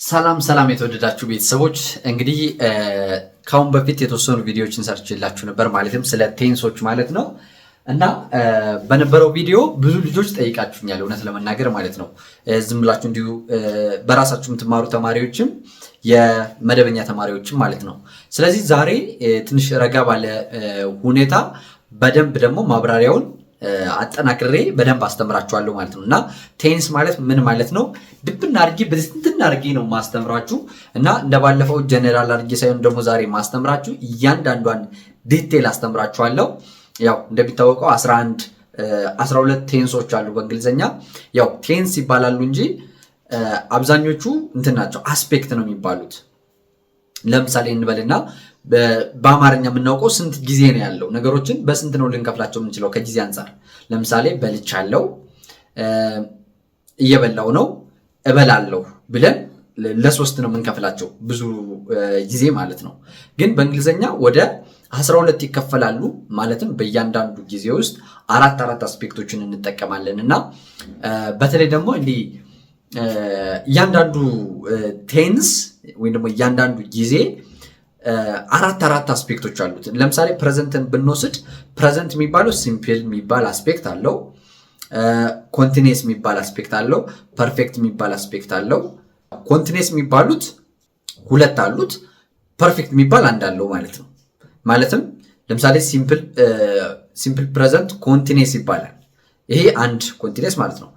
ሰላም የተወደዳችሁ ቤተሰቦች እንግዲህ ካሁን በፊት የተወሰኑ ቪዲዮዎችን ሰርችላችሁ ነበር ማለትም ስለ ቴንሶች ማለት ነው። እና በነበረው ቪዲዮ ብዙ ልጆች ጠይቃችሁኛል እውነት ለመናገር ማለት ነው። ዝም ብላችሁ እንዲሁ በራሳችሁ የምትማሩ ተማሪዎችም የመደበኛ ተማሪዎችም ማለት ነው። ስለዚህ ዛሬ ትንሽ ረጋ ባለ ሁኔታ በደንብ ደግሞ ማብራሪያውን አጠናክሬ በደንብ አስተምራችኋለሁ ማለት ነው። እና ቴንስ ማለት ምን ማለት ነው ድብና አድርጌ በትንትን አድርጌ ነው ማስተምራችሁ እና እንደባለፈው ጀነራል አድርጌ ሳይሆን ደግሞ ዛሬ ማስተምራችሁ እያንዳንዷን ዲቴል አስተምራችኋለሁ። ያው እንደሚታወቀው 12 ቴንሶች አሉ በእንግሊዘኛ። ያው ቴንስ ይባላሉ እንጂ አብዛኞቹ እንትን ናቸው አስፔክት ነው የሚባሉት። ለምሳሌ እንበልና በአማርኛ የምናውቀው ስንት ጊዜ ነው ያለው ነገሮችን በስንት ነው ልንከፍላቸው የምንችለው ከጊዜ አንፃር። ለምሳሌ በልቻለሁ፣ እየበላው ነው፣ እበላለሁ ብለን ለሶስት ነው የምንከፍላቸው ብዙ ጊዜ ማለት ነው። ግን በእንግሊዘኛ ወደ 12 ይከፈላሉ። ማለትም በእያንዳንዱ ጊዜ ውስጥ አራት አስፔክቶችን እንጠቀማለን እና በተለይ ደግሞ እንዲህ እያንዳንዱ ቴንስ ወይም ደግሞ እያንዳንዱ ጊዜ አራት አስፔክቶች አሉት። ለምሳሌ ፕሬዘንትን ብንወስድ ፕሬዘንት የሚባለው ሲምፕል የሚባል አስፔክት አለው፣ ኮንቲኒየስ የሚባል አስፔክት አለው፣ ፐርፌክት የሚባል አስፔክት አለው። ኮንቲኒየስ የሚባሉት ሁለት አሉት፣ ፐርፌክት የሚባል አንድ አለው ማለት ነው። ማለትም ለምሳሌ ሲምፕል ፕሬዘንት ኮንቲኒየስ ይባላል። ይሄ አንድ ኮንቲኒየስ ማለት ነው።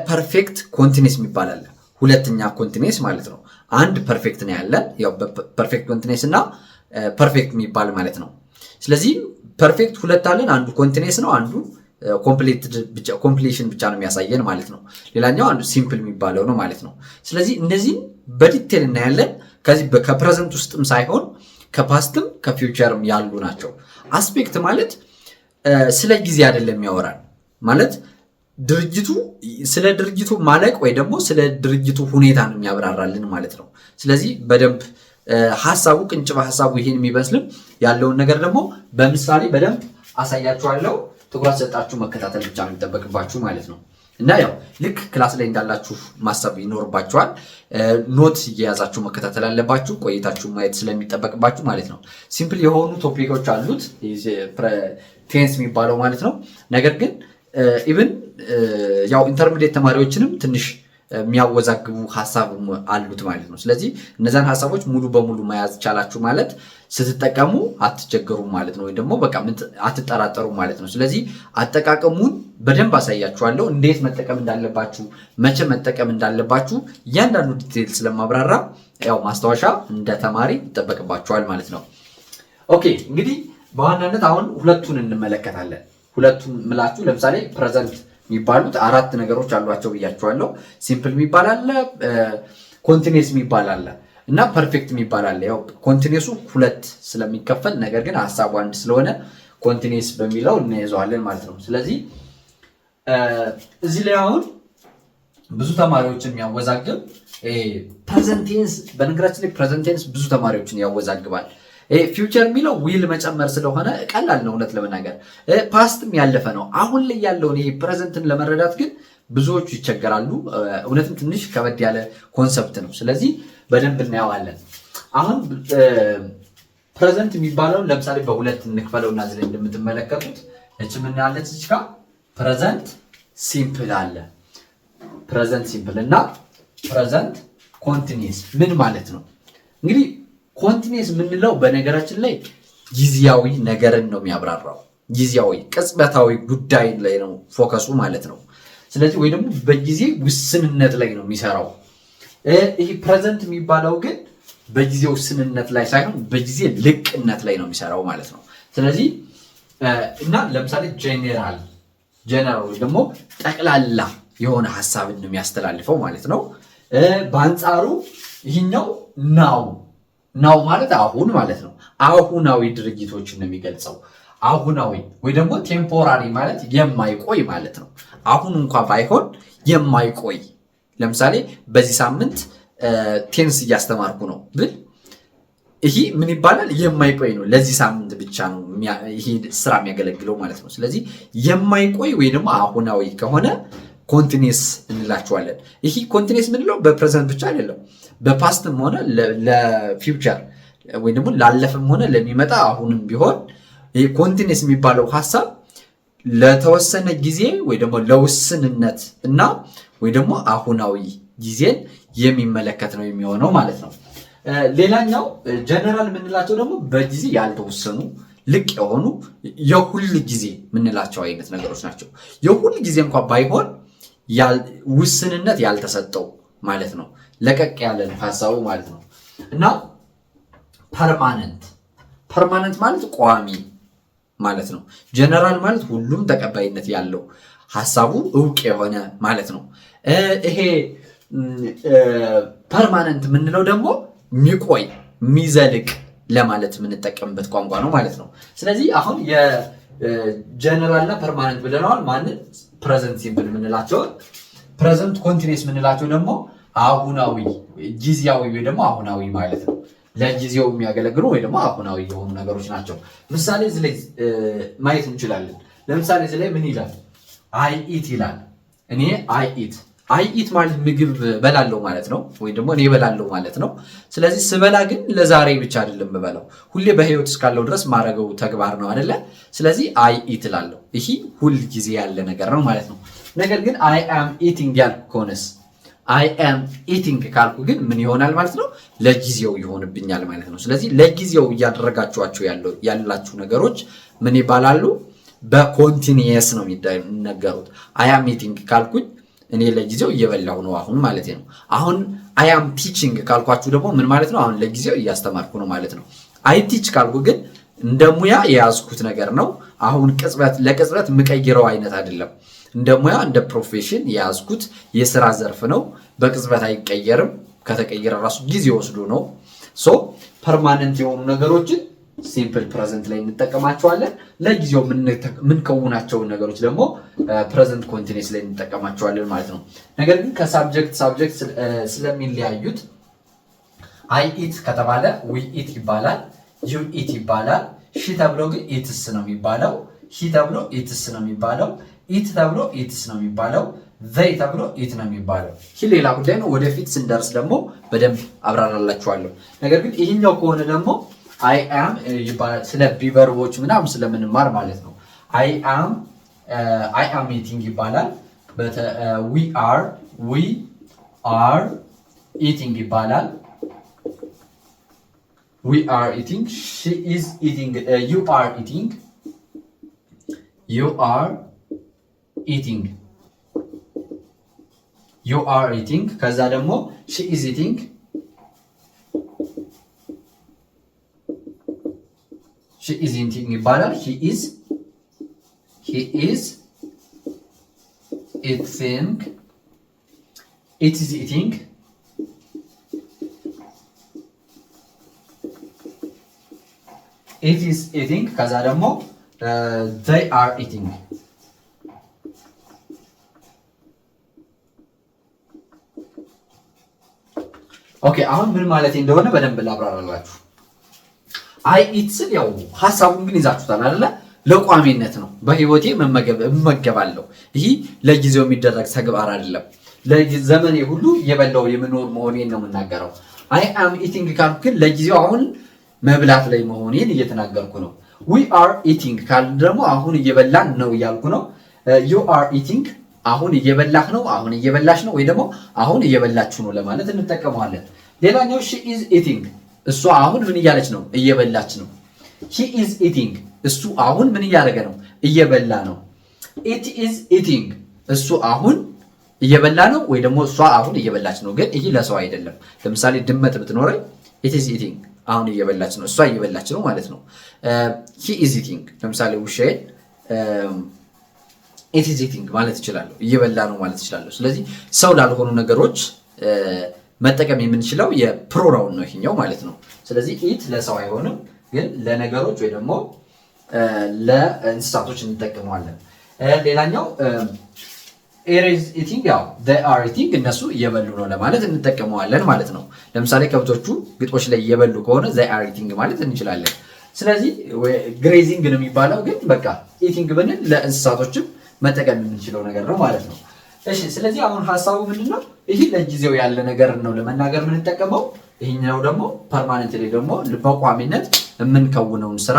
ፐርፌክት ኮንቲኒየስ የሚባል አለ፣ ሁለተኛ ኮንቲኒየስ ማለት ነው። አንድ ፐርፌክት ነው ያለን፣ ያው ፐርፌክት ኮንቲኒየስ እና ፐርፌክት የሚባል ማለት ነው። ስለዚህ ፐርፌክት ሁለት አለን፣ አንዱ ኮንቲኒየስ ነው፣ አንዱ ኮምፕሊሽን ብቻ ነው የሚያሳየን ማለት ነው። ሌላኛው አንዱ ሲምፕል የሚባለው ነው ማለት ነው። ስለዚህ እነዚህን በዲቴል እናያለን። ከዚህ ከፕሬዘንት ውስጥም ሳይሆን ከፓስትም ከፊውቸርም ያሉ ናቸው። አስፔክት ማለት ስለ ጊዜ አይደለም ያወራል ማለት ስለ ድርጅቱ ማለቅ ወይ ደግሞ ስለ ድርጅቱ ሁኔታ ነው የሚያብራራልን ማለት ነው። ስለዚህ በደንብ ሐሳቡ ቅንጭባ ሐሳቡ ይሄን የሚመስልም ያለውን ነገር ደግሞ በምሳሌ በደንብ አሳያችኋለሁ። ትኩረት ሰጣችሁ መከታተል ብቻ ነው የሚጠበቅባችሁ ማለት ነው። እና ያው ልክ ክላስ ላይ እንዳላችሁ ማሰብ ይኖርባችኋል። ኖት እየያዛችሁ መከታተል አለባችሁ፣ ቆይታችሁ ማየት ስለሚጠበቅባችሁ ማለት ነው። ሲምፕል የሆኑ ቶፒኮች አሉት ቴንስ የሚባለው ማለት ነው። ነገር ግን ኢቭን ያው ኢንተርሚዲየት ተማሪዎችንም ትንሽ የሚያወዛግቡ ሐሳብ አሉት ማለት ነው። ስለዚህ እነዛን ሐሳቦች ሙሉ በሙሉ መያዝ ቻላችሁ ማለት ስትጠቀሙ አትቸገሩም ማለት ነው፣ ወይ ደግሞ በቃ አትጠራጠሩም ማለት ነው። ስለዚህ አጠቃቀሙን በደንብ አሳያችኋለሁ፣ እንዴት መጠቀም እንዳለባችሁ፣ መቼ መጠቀም እንዳለባችሁ እያንዳንዱ ዲቴል ስለማብራራ ያው ማስታወሻ እንደ ተማሪ ይጠበቅባችኋል ማለት ነው። ኦኬ እንግዲህ በዋናነት አሁን ሁለቱን እንመለከታለን። ሁለቱም ምላችሁ ለምሳሌ ፕሬዘንት የሚባሉት አራት ነገሮች አሏቸው ብያችኋለሁ። ሲምፕል የሚባል አለ፣ ኮንቲኒየስ የሚባል አለ እና ፐርፌክት የሚባል አለ። ያው ኮንቲኒየሱ ሁለት ስለሚከፈል ነገር ግን ሐሳቡ አንድ ስለሆነ ኮንቲኒየስ በሚለው እንይዘዋለን ማለት ነው። ስለዚህ እዚህ ላይ አሁን ብዙ ተማሪዎችን የሚያወዛግብ ፕሬዘንት ቴንስ፣ በነገራችን ላይ ፕሬዘንት ቴንስ ብዙ ተማሪዎችን ያወዛግባል። ፊውቸር የሚለው ዊል መጨመር ስለሆነ ቀላል ነው እውነት ለመናገር። ፓስትም ያለፈ ነው። አሁን ላይ ያለውን ይሄ ፕሬዘንትን ለመረዳት ግን ብዙዎቹ ይቸገራሉ። እውነትም ትንሽ ከበድ ያለ ኮንሰፕት ነው። ስለዚህ በደንብ እናየዋለን። አሁን ፕሬዘንት የሚባለውን ለምሳሌ በሁለት እንክፈለው እና እዚህ ላይ እንደምትመለከቱት እቺ ምን ያለች እዚህ ጋር ፕሬዘንት ሲምፕል አለ። ፕሬዘንት ሲምፕል እና ፕሬዘንት ኮንቲኒየስ ምን ማለት ነው? እንግዲህ ኮንቲኒየስ የምንለው በነገራችን ላይ ጊዜያዊ ነገርን ነው የሚያብራራው። ጊዜያዊ ቅጽበታዊ ጉዳይ ላይ ነው ፎከሱ ማለት ነው። ስለዚህ ወይ ደግሞ በጊዜ ውስንነት ላይ ነው የሚሰራው። ይህ ፕሬዘንት የሚባለው ግን በጊዜ ውስንነት ላይ ሳይሆን በጊዜ ልቅነት ላይ ነው የሚሰራው ማለት ነው። ስለዚህ እና ለምሳሌ ጀነራል ወይ ደግሞ ጠቅላላ የሆነ ሐሳብን ነው የሚያስተላልፈው ማለት ነው። በአንጻሩ ይህኛው ናው ማለት አሁን ማለት ነው። አሁናዊ ድርጊቶችን ነው የሚገልጸው። አሁናዊ ወይ ደግሞ ቴምፖራሪ ማለት የማይቆይ ማለት ነው። አሁን እንኳን ባይሆን የማይቆይ። ለምሳሌ በዚህ ሳምንት ቴንስ እያስተማርኩ ነው ብል ይሄ ምን ይባላል? የማይቆይ ነው። ለዚህ ሳምንት ብቻ ነው ይሄ ስራ የሚያገለግለው ማለት ነው። ስለዚህ የማይቆይ ወይ ደግሞ አሁናዊ ከሆነ ኮንቲኒየስ እንላቸዋለን። ይህ ኮንቲኒየስ ምንለው በፕሬዘንት ብቻ አይደለም፣ በፓስትም ሆነ ለፊውቸር ወይ ደግሞ ላለፈም ሆነ ለሚመጣ አሁንም ቢሆን ይህ ኮንቲኒየስ የሚባለው ሐሳብ ለተወሰነ ጊዜ ወይ ደግሞ ለውስንነት እና ወይ ደግሞ አሁናዊ ጊዜን የሚመለከት ነው የሚሆነው ማለት ነው። ሌላኛው ጀነራል የምንላቸው ደግሞ በጊዜ ያልተወሰኑ ልቅ የሆኑ የሁል ጊዜ የምንላቸው አይነት ነገሮች ናቸው። የሁል ጊዜ እንኳን ባይሆን ውስንነት ያልተሰጠው ማለት ነው። ለቀቅ ያለን ሐሳቡ ማለት ነው። እና ፐርማነንት ማለት ቋሚ ማለት ነው። ጀነራል ማለት ሁሉም ተቀባይነት ያለው ሐሳቡ እውቅ የሆነ ማለት ነው። ይሄ ፐርማነንት የምንለው ደግሞ የሚቆይ የሚዘልቅ ለማለት የምንጠቀምበት ቋንቋ ነው ማለት ነው። ስለዚህ አሁን የጀነራልና ፐርማነንት ብለናል። ማንን ፕሬዘንት ሲምፕል የምንላቸውን፣ ፕሬዘንት ኮንቲኒየስ የምንላቸው ደግሞ አሁናዊ ጊዜያዊ ወይ ደግሞ አሁናዊ ማለት ነው። ለጊዜው የሚያገለግሉ ወይ ደግሞ አሁናዊ የሆኑ ነገሮች ናቸው። ምሳሌ እዚህ ላይ ማየት እንችላለን። ለምሳሌ እዚህ ላይ ምን ይላል? አይ ኢት ይላል። እኔ አይ ኢት ማለት ምግብ በላለው ማለት ነው፣ ወይ ደግሞ እኔ በላለው ማለት ነው። ስለዚህ ስበላ ግን ለዛሬ ብቻ አይደለም በበላው፣ ሁሌ በህይወት እስካለው ድረስ ማረገው ተግባር ነው አይደለ? ስለዚህ አይ ኢት እላለሁ። ይሄ ሁል ጊዜ ያለ ነገር ነው ማለት ነው። ነገር ግን አይ አም ኢቲንግ ያልኩ ከሆነስ አይ አም ኢቲንግ ካልኩ ግን ምን ይሆናል ማለት ነው? ለጊዜው ይሆንብኛል ማለት ነው። ስለዚህ ለጊዜው እያደረጋችኋቸው ያላችሁ ነገሮች ምን ይባላሉ? በኮንቲኒየስ ነው የሚነገሩት። አይ አም ኢቲንግ ካልኩኝ እኔ ለጊዜው እየበላሁ ነው አሁን ማለት ነው። አሁን አይ አም ቲቺንግ ካልኳችሁ ደግሞ ምን ማለት ነው? አሁን ለጊዜው እያስተማርኩ ነው ማለት ነው። አይ ቲች ካልኩ ግን እንደ ሙያ የያዝኩት ነገር ነው። አሁን ለቅጽበት የምቀይረው አይነት አይደለም። እንደ ሙያ እንደ ፕሮፌሽን የያዝኩት የስራ ዘርፍ ነው። በቅጽበት አይቀየርም። ከተቀየረ ራሱ ጊዜ ወስዶ ነው። ሶ ፐርማነንት የሆኑ ነገሮችን ሲምፕል ፕሬዘንት ላይ እንጠቀማቸዋለን። ለጊዜው የምንከውናቸውን ነገሮች ደግሞ ፕሬዘንት ኮንቲኒየስ ላይ እንጠቀማቸዋለን ማለት ነው። ነገር ግን ከሳብጀክት ስለሚለያዩት አይ ኢት ከተባለ ዊ ኢት ይባላል፣ ዩ ኢት ይባላል። ሺ ተብሎ ግን ኢትስ ነው የሚባለው። ሂ ተብሎ ኢትስ ነው የሚባለው። ኢት ተብሎ ኢትስ ነው የሚባለው። ዘይ ተብሎ ኢት ነው የሚባለው። ይህ ሌላ ጉዳይ ነው። ወደፊት ስንደርስ ደግሞ በደንብ አብራራላችኋለሁ። ነገር ግን ይህኛው ከሆነ ደግሞ አይ አም ይባላል። ስለ ቢቨርቦች ምናምን ስለምንማር ማለት ነው። አይ አም ኢቲንግ ይባላል። ዊ አር ኢቲንግ ይባላል። ዊ አር ኢቲንግ። ሺ ኢዝ ኢቲንግ። ዩ አር ኢቲንግ። ዩ አር ኢቲንግ። ዩ አር ኢቲንግ። ከዛ ደግሞ ሺ ኢዝ ኢቲንግ። ሺ ኢዝ ኢቲንግ ይባላል። ሂ ኢዝ ኢቲንግ። ኢት ኢዝ ኢቲንግ። ኢት ኢዝ ኢቲንግ። ከዛ ደግሞ they are eating። ኦኬ አሁን ምን ማለት እንደሆነ በደንብ ላብራራላችሁ። አይ ኢት ስል ያው ሐሳቡን ግን ይዛችሁታል አይደለ? ለቋሚነት ነው። በህይወቴ እመገባለሁ። ይህ ለጊዜው የሚደረግ ተግባር አይደለም። ለዘመኔ ሁሉ የበላው የምኖር መሆኔን ነው የምናገረው። አይ አም ኢቲንግ ካልኩ ግን ለጊዜው አሁን መብላት ላይ መሆኔን እየተናገርኩ ነው። ዊ አር ኢቲንግ ካል ደግሞ አሁን እየበላን ነው እያልኩ ነው። ዩ አር ኢቲንግ አሁን እየበላህ ነው፣ አሁን እየበላሽ ነው፣ ወይ ደግሞ አሁን እየበላችሁ ነው ለማለት እንጠቀመዋለን። ሌላኛው ሺ ኢዝ ኢቲንግ እሷ አሁን ምን እያለች ነው? እየበላች ነው። ሂ ኢዝ ኢቲንግ እሱ አሁን ምን እያደረገ ነው? እየበላ ነው። ኢት ኢዝ ኢቲንግ እሱ አሁን እየበላ ነው፣ ወይ ደግሞ እሷ አሁን እየበላች ነው። ግን ይሄ ለሰው አይደለም። ለምሳሌ ድመት ብትኖረኝ ኢት ኢዝ ኢቲንግ አሁን እየበላች ነው፣ እሷ እየበላች ነው ማለት ነው። ሂ ኢዝ ኢቲንግ ለምሳሌ ውሻዬን ኢት ኢዝ ኢቲንግ ማለት እችላለሁ፣ እየበላ ነው ማለት እችላለሁ። ስለዚህ ሰው ላልሆኑ ነገሮች መጠቀም የምንችለው የፕሮናውን ነው ይሄኛው ማለት ነው። ስለዚህ ኢት ለሰው አይሆንም፣ ግን ለነገሮች ወይ ደግሞ ለእንስሳቶች እንጠቀመዋለን። ሌላኛው ኤሬዝ ኢቲንግ ያው they are eating እነሱ እየበሉ ነው ለማለት እንጠቀመዋለን ማለት ነው። ለምሳሌ ከብቶቹ ግጦሽ ላይ እየበሉ ከሆነ they are eating ማለት እንችላለን። ስለዚህ ግሬዚንግ ነው የሚባለው፣ ግን በቃ ኢቲንግ ብንል ለእንስሳቶችም መጠቀም የምንችለው ነገር ነው ማለት ነው። እሺ ስለዚህ አሁን ሐሳቡ ምንድነው? ይሄ ለጊዜው ያለ ነገር ነው ለመናገር የምንጠቀመው። ይሄኛው ደግሞ ፐርማነንትሊ ደግሞ በቋሚነት የምንከውነውን ስራ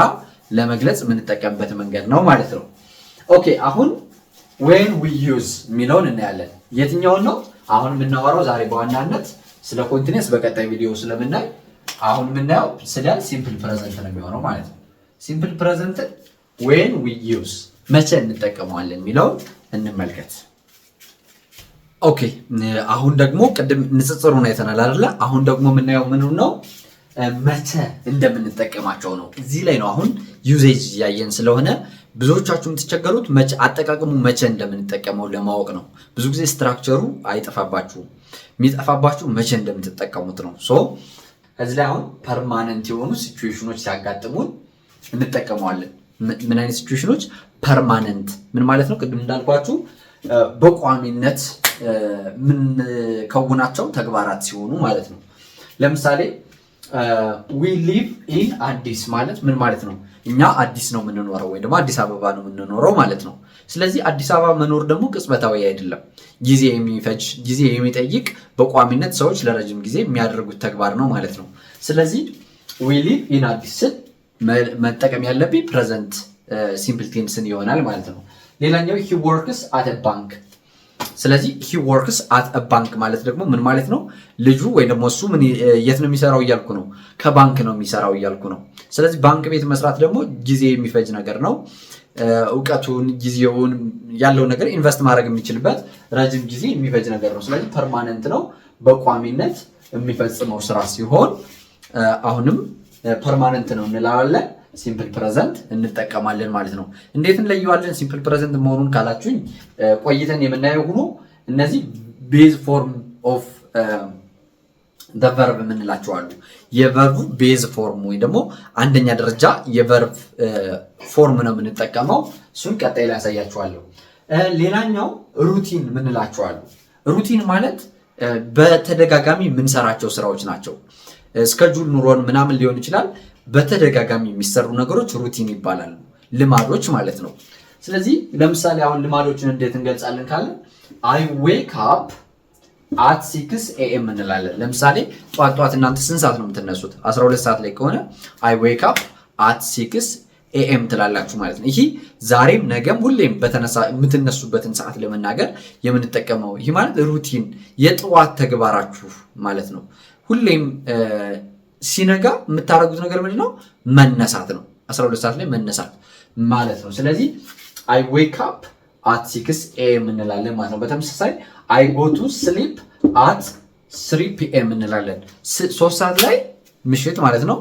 ለመግለጽ የምንጠቀምበት መንገድ ነው ማለት ነው። ኦኬ አሁን when we use የሚለውን እናያለን። የትኛውን ነው አሁን የምናወራው? ዛሬ በዋናነት ስለ ኮንቲኒየስ በቀጣይ ቪዲዮ ስለምናይ አሁን የምናየው ስለ ሲምፕል ፕሬዘንት ነው የሚሆነው ማለት ነው። ሲምፕል ፕሬዘንት when we use መቼ እንጠቀመዋለን የሚለውን እንመልከት። ኦኬ አሁን ደግሞ ቅድም ንጽጽሩን አይተናል አይደለ? አሁን ደግሞ የምናየው ምን ነው? መቼ እንደምንጠቀማቸው ነው። እዚህ ላይ ነው አሁን ዩዜጅ ያየን ስለሆነ ብዙዎቻችሁ የምትቸገሩት መቼ አጠቃቀሙ መቼ እንደምንጠቀመው ለማወቅ ነው። ብዙ ጊዜ ስትራክቸሩ አይጠፋባችሁም። የሚጠፋባችሁ መቼ እንደምትጠቀሙት ነው። ሶ እዚህ ላይ አሁን ፐርማነንት የሆኑ ሲቹዌሽኖች ሲያጋጥሙን እንጠቀመዋለን። ምን አይነት ሲቹዌሽኖች? ፐርማነንት ምን ማለት ነው? ቅድም እንዳልኳችሁ በቋሚነት ምን ከውናቸው ተግባራት ሲሆኑ ማለት ነው። ለምሳሌ we live in አዲስ ማለት ምን ማለት ነው? እኛ አዲስ ነው የምንኖረው ወይ ደግሞ አዲስ አበባ ነው የምንኖረው ማለት ነው። ስለዚህ አዲስ አበባ መኖር ደግሞ ቅጽበታዊ አይደለም፣ ጊዜ የሚፈጅ ጊዜ የሚጠይቅ በቋሚነት ሰዎች ለረጅም ጊዜ የሚያደርጉት ተግባር ነው ማለት ነው። ስለዚህ we live in አዲስ ስል መጠቀም ያለብኝ ፕሬዘንት ሲምፕል ቴንስን ይሆናል ማለት ነው። ሌላኛው he works at a bank። ስለዚህ he works at a bank ማለት ደግሞ ምን ማለት ነው? ልጁ ወይ ደግሞ እሱ ምን የት ነው የሚሰራው እያልኩ ነው? ከባንክ ነው የሚሰራው እያልኩ ነው። ስለዚህ ባንክ ቤት መስራት ደግሞ ጊዜ የሚፈጅ ነገር ነው። እውቀቱን ጊዜውን ያለው ነገር ኢንቨስት ማድረግ የሚችልበት ረጅም ጊዜ የሚፈጅ ነገር ነው። ስለዚህ ፐርማነንት ነው፣ በቋሚነት የሚፈጽመው ስራ ሲሆን አሁንም ፐርማነንት ነው እንላለን። ሲምፕል ፕሬዘንት እንጠቀማለን ማለት ነው። እንዴት እንለየዋለን ሲምፕል ፕሬዘንት መሆኑን ካላችሁኝ ቆይተን የምናየው ሆኖ እነዚህ ቤዝ ፎርም ኦፍ the verb የምንላቸው አሉ። የቨርቡ ቤዝ ፎርም ወይ ደግሞ አንደኛ ደረጃ የቨርብ ፎርም ነው የምንጠቀመው። እሱን ቀጣይ ላይ ያሳያችኋለሁ። ሌላኛው ሩቲን የምንላቸው አሉ። ሩቲን ማለት በተደጋጋሚ የምንሰራቸው ስራዎች ናቸው። ስኬጁል ኑሮን ምናምን ሊሆን ይችላል። በተደጋጋሚ የሚሰሩ ነገሮች ሩቲን ይባላሉ፣ ልማዶች ማለት ነው። ስለዚህ ለምሳሌ አሁን ልማዶችን እንዴት እንገልጻለን ካለ I wake up at 6 AM እንላለን። ለምሳሌ ጧት እናንተ ስንት ሰዓት ነው የምትነሱት? 12 ሰዓት ላይ ከሆነ I wake up at 6 AM ትላላችሁ ማለት ነው። ይሄ ዛሬም ነገም ሁሌም የምትነሱበትን ሰዓት ለመናገር የምንጠቀመው ይሄ ማለት ሩቲን የጠዋት ተግባራችሁ ማለት ነው። ሁሌም ሲነጋ የምታደርጉት ነገር ምንድነው? መነሳት ነው። 12 ሰዓት ላይ መነሳት ማለት ነው። ስለዚህ I wake up at 6 AM እንላለን ማለት ነው። በተመሳሳይ I go to sleep at 3 PM እንላለን። 3 ሰዓት ላይ ምሽት ማለት ነው።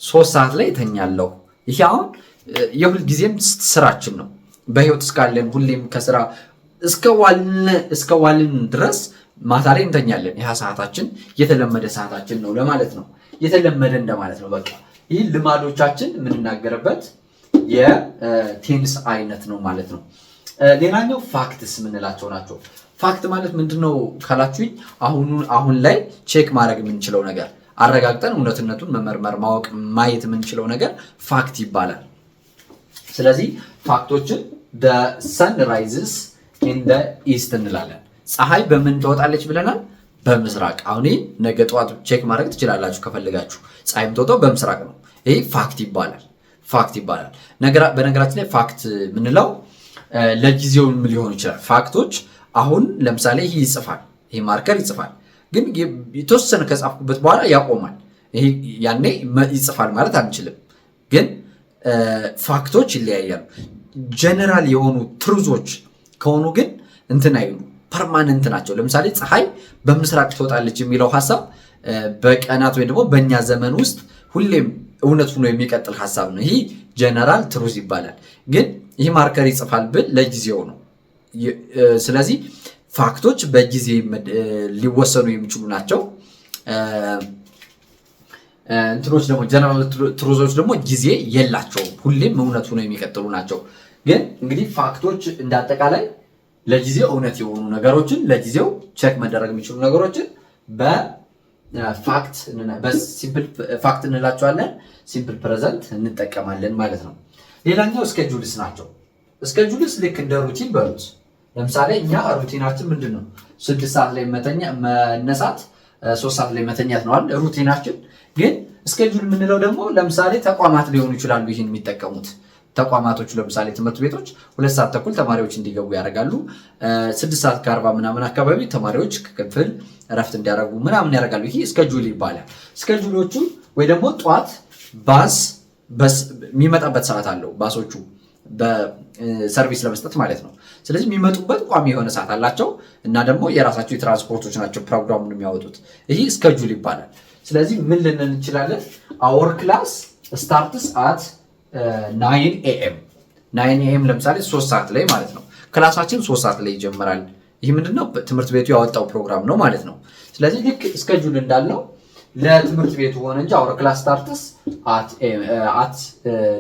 3 ሰዓት ላይ እተኛለሁ። ይሄ አሁን የሁል ጊዜም ስራችን ነው። በህይወት እስካለን ሁሌም ከስራ እስከዋልን ድረስ ማታ ላይ እንተኛለን። ይሄ ሰዓታችን የተለመደ ሰዓታችን ነው ለማለት ነው። የተለመደ እንደማለት ነው። በቃ ይህ ልማዶቻችን የምንናገርበት የቴንስ አይነት ነው ማለት ነው። ሌላኛው ፋክትስ የምንላቸው ናቸው። ፋክት ማለት ምንድነው ካላችሁኝ አሁን ላይ ቼክ ማድረግ የምንችለው ነገር አረጋግጠን እውነትነቱን መመርመር ማወቅ ማየት የምንችለው ነገር ፋክት ይባላል። ስለዚህ ፋክቶችን the sun rises in the east እንላለን። ፀሐይ በምን ትወጣለች ብለናል? በምስራቅ። አሁን ነገ ጠዋት ቼክ ማድረግ ትችላላችሁ ከፈልጋችሁ። ፀሐይ የምትወጣው በምስራቅ ነው። ይሄ ፋክት ይባላል። ፋክት ይባላል። በነገራችን ላይ ፋክት ምንለው ለጊዜው ሊሆን ይችላል። ፋክቶች አሁን ለምሳሌ ይሄ ይጽፋል፣ ይሄ ማርከር ይጽፋል፣ ግን የተወሰነ ከጻፍኩበት በኋላ ያቆማል። ይሄ ያኔ ይጽፋል ማለት አንችልም። ግን ፋክቶች ይለያያሉ። ጀነራል የሆኑ ትሩዞች ከሆኑ ግን እንትን አይሉ ፐርማነንት ናቸው። ለምሳሌ ፀሐይ በምስራቅ ትወጣለች የሚለው ሐሳብ በቀናት ወይ ደግሞ በእኛ ዘመን ውስጥ ሁሌም እውነት ሆኖ የሚቀጥል ሐሳብ ነው። ይሄ ጀነራል ትሩዝ ይባላል። ግን ይህ ማርከር ይጽፋል ብል ለጊዜው ነው። ስለዚህ ፋክቶች በጊዜ ሊወሰኑ የሚችሉ ናቸው። እንትኖች ደግሞ ጀነራል ትሩዞች ደግሞ ጊዜ የላቸውም፣ ሁሌም እውነት ሆኖ የሚቀጥሉ ናቸው። ግን እንግዲህ ፋክቶች እንዳጠቃላይ ለጊዜው እውነት የሆኑ ነገሮችን ለጊዜው ቼክ መደረግ የሚችሉ ነገሮችን በሲምፕል ፋክት እንላቸዋለን። ሲምፕል ፕሬዘንት እንጠቀማለን ማለት ነው። ሌላኛው ስኬጁልስ ናቸው። ስኬጁልስ ልክ እንደ ሩቲን በሉት ለምሳሌ እኛ ሩቲናችን ምንድነው 6 ሰዓት ላይ መነሳት 3 ሰዓት ላይ መተኛት ነው አይደል ሩቲናችን። ግን ስኬጁል የምንለው ደግሞ ለምሳሌ ተቋማት ሊሆኑ ይችላሉ ይህን የሚጠቀሙት ተቋማቶች ለምሳሌ ትምህርት ቤቶች 2 ሰዓት ተኩል ተማሪዎች እንዲገቡ ያደርጋሉ። 6 ሰዓት ከ40 ምናምን አካባቢ ተማሪዎች ክፍል እረፍት እንዲያደርጉ ምናምን ያደርጋሉ። ይሄ ስኬጁል ይባላል። ስኬጁሎቹ ወይ ደግሞ ጧት ባስ የሚመጣበት ሰዓት አለው ባሶቹ በሰርቪስ ለመስጠት ማለት ነው። ስለዚህ የሚመጡበት ቋሚ የሆነ ሰዓት አላቸው እና ደግሞ የራሳቸው የትራንስፖርቶች ናቸው ፕሮግራሙን የሚያወጡት። ይሄ ስኬጁል ይባላል። ስለዚህ ምን ልንል እንችላለን? አወር ክላስ ስታርትስ አት 9 AM 9 AM ለምሳሌ 3 ሰዓት ላይ ማለት ነው። ክላሳችን 3 ሰዓት ላይ ይጀምራል። ይህ ምንድነው? ትምህርት ቤቱ ያወጣው ፕሮግራም ነው ማለት ነው። ስለዚህ ልክ ስኬጁል እንዳልነው ለትምህርት ቤቱ ሆነ እንጂ አወር ክላስ ስታርትስ አት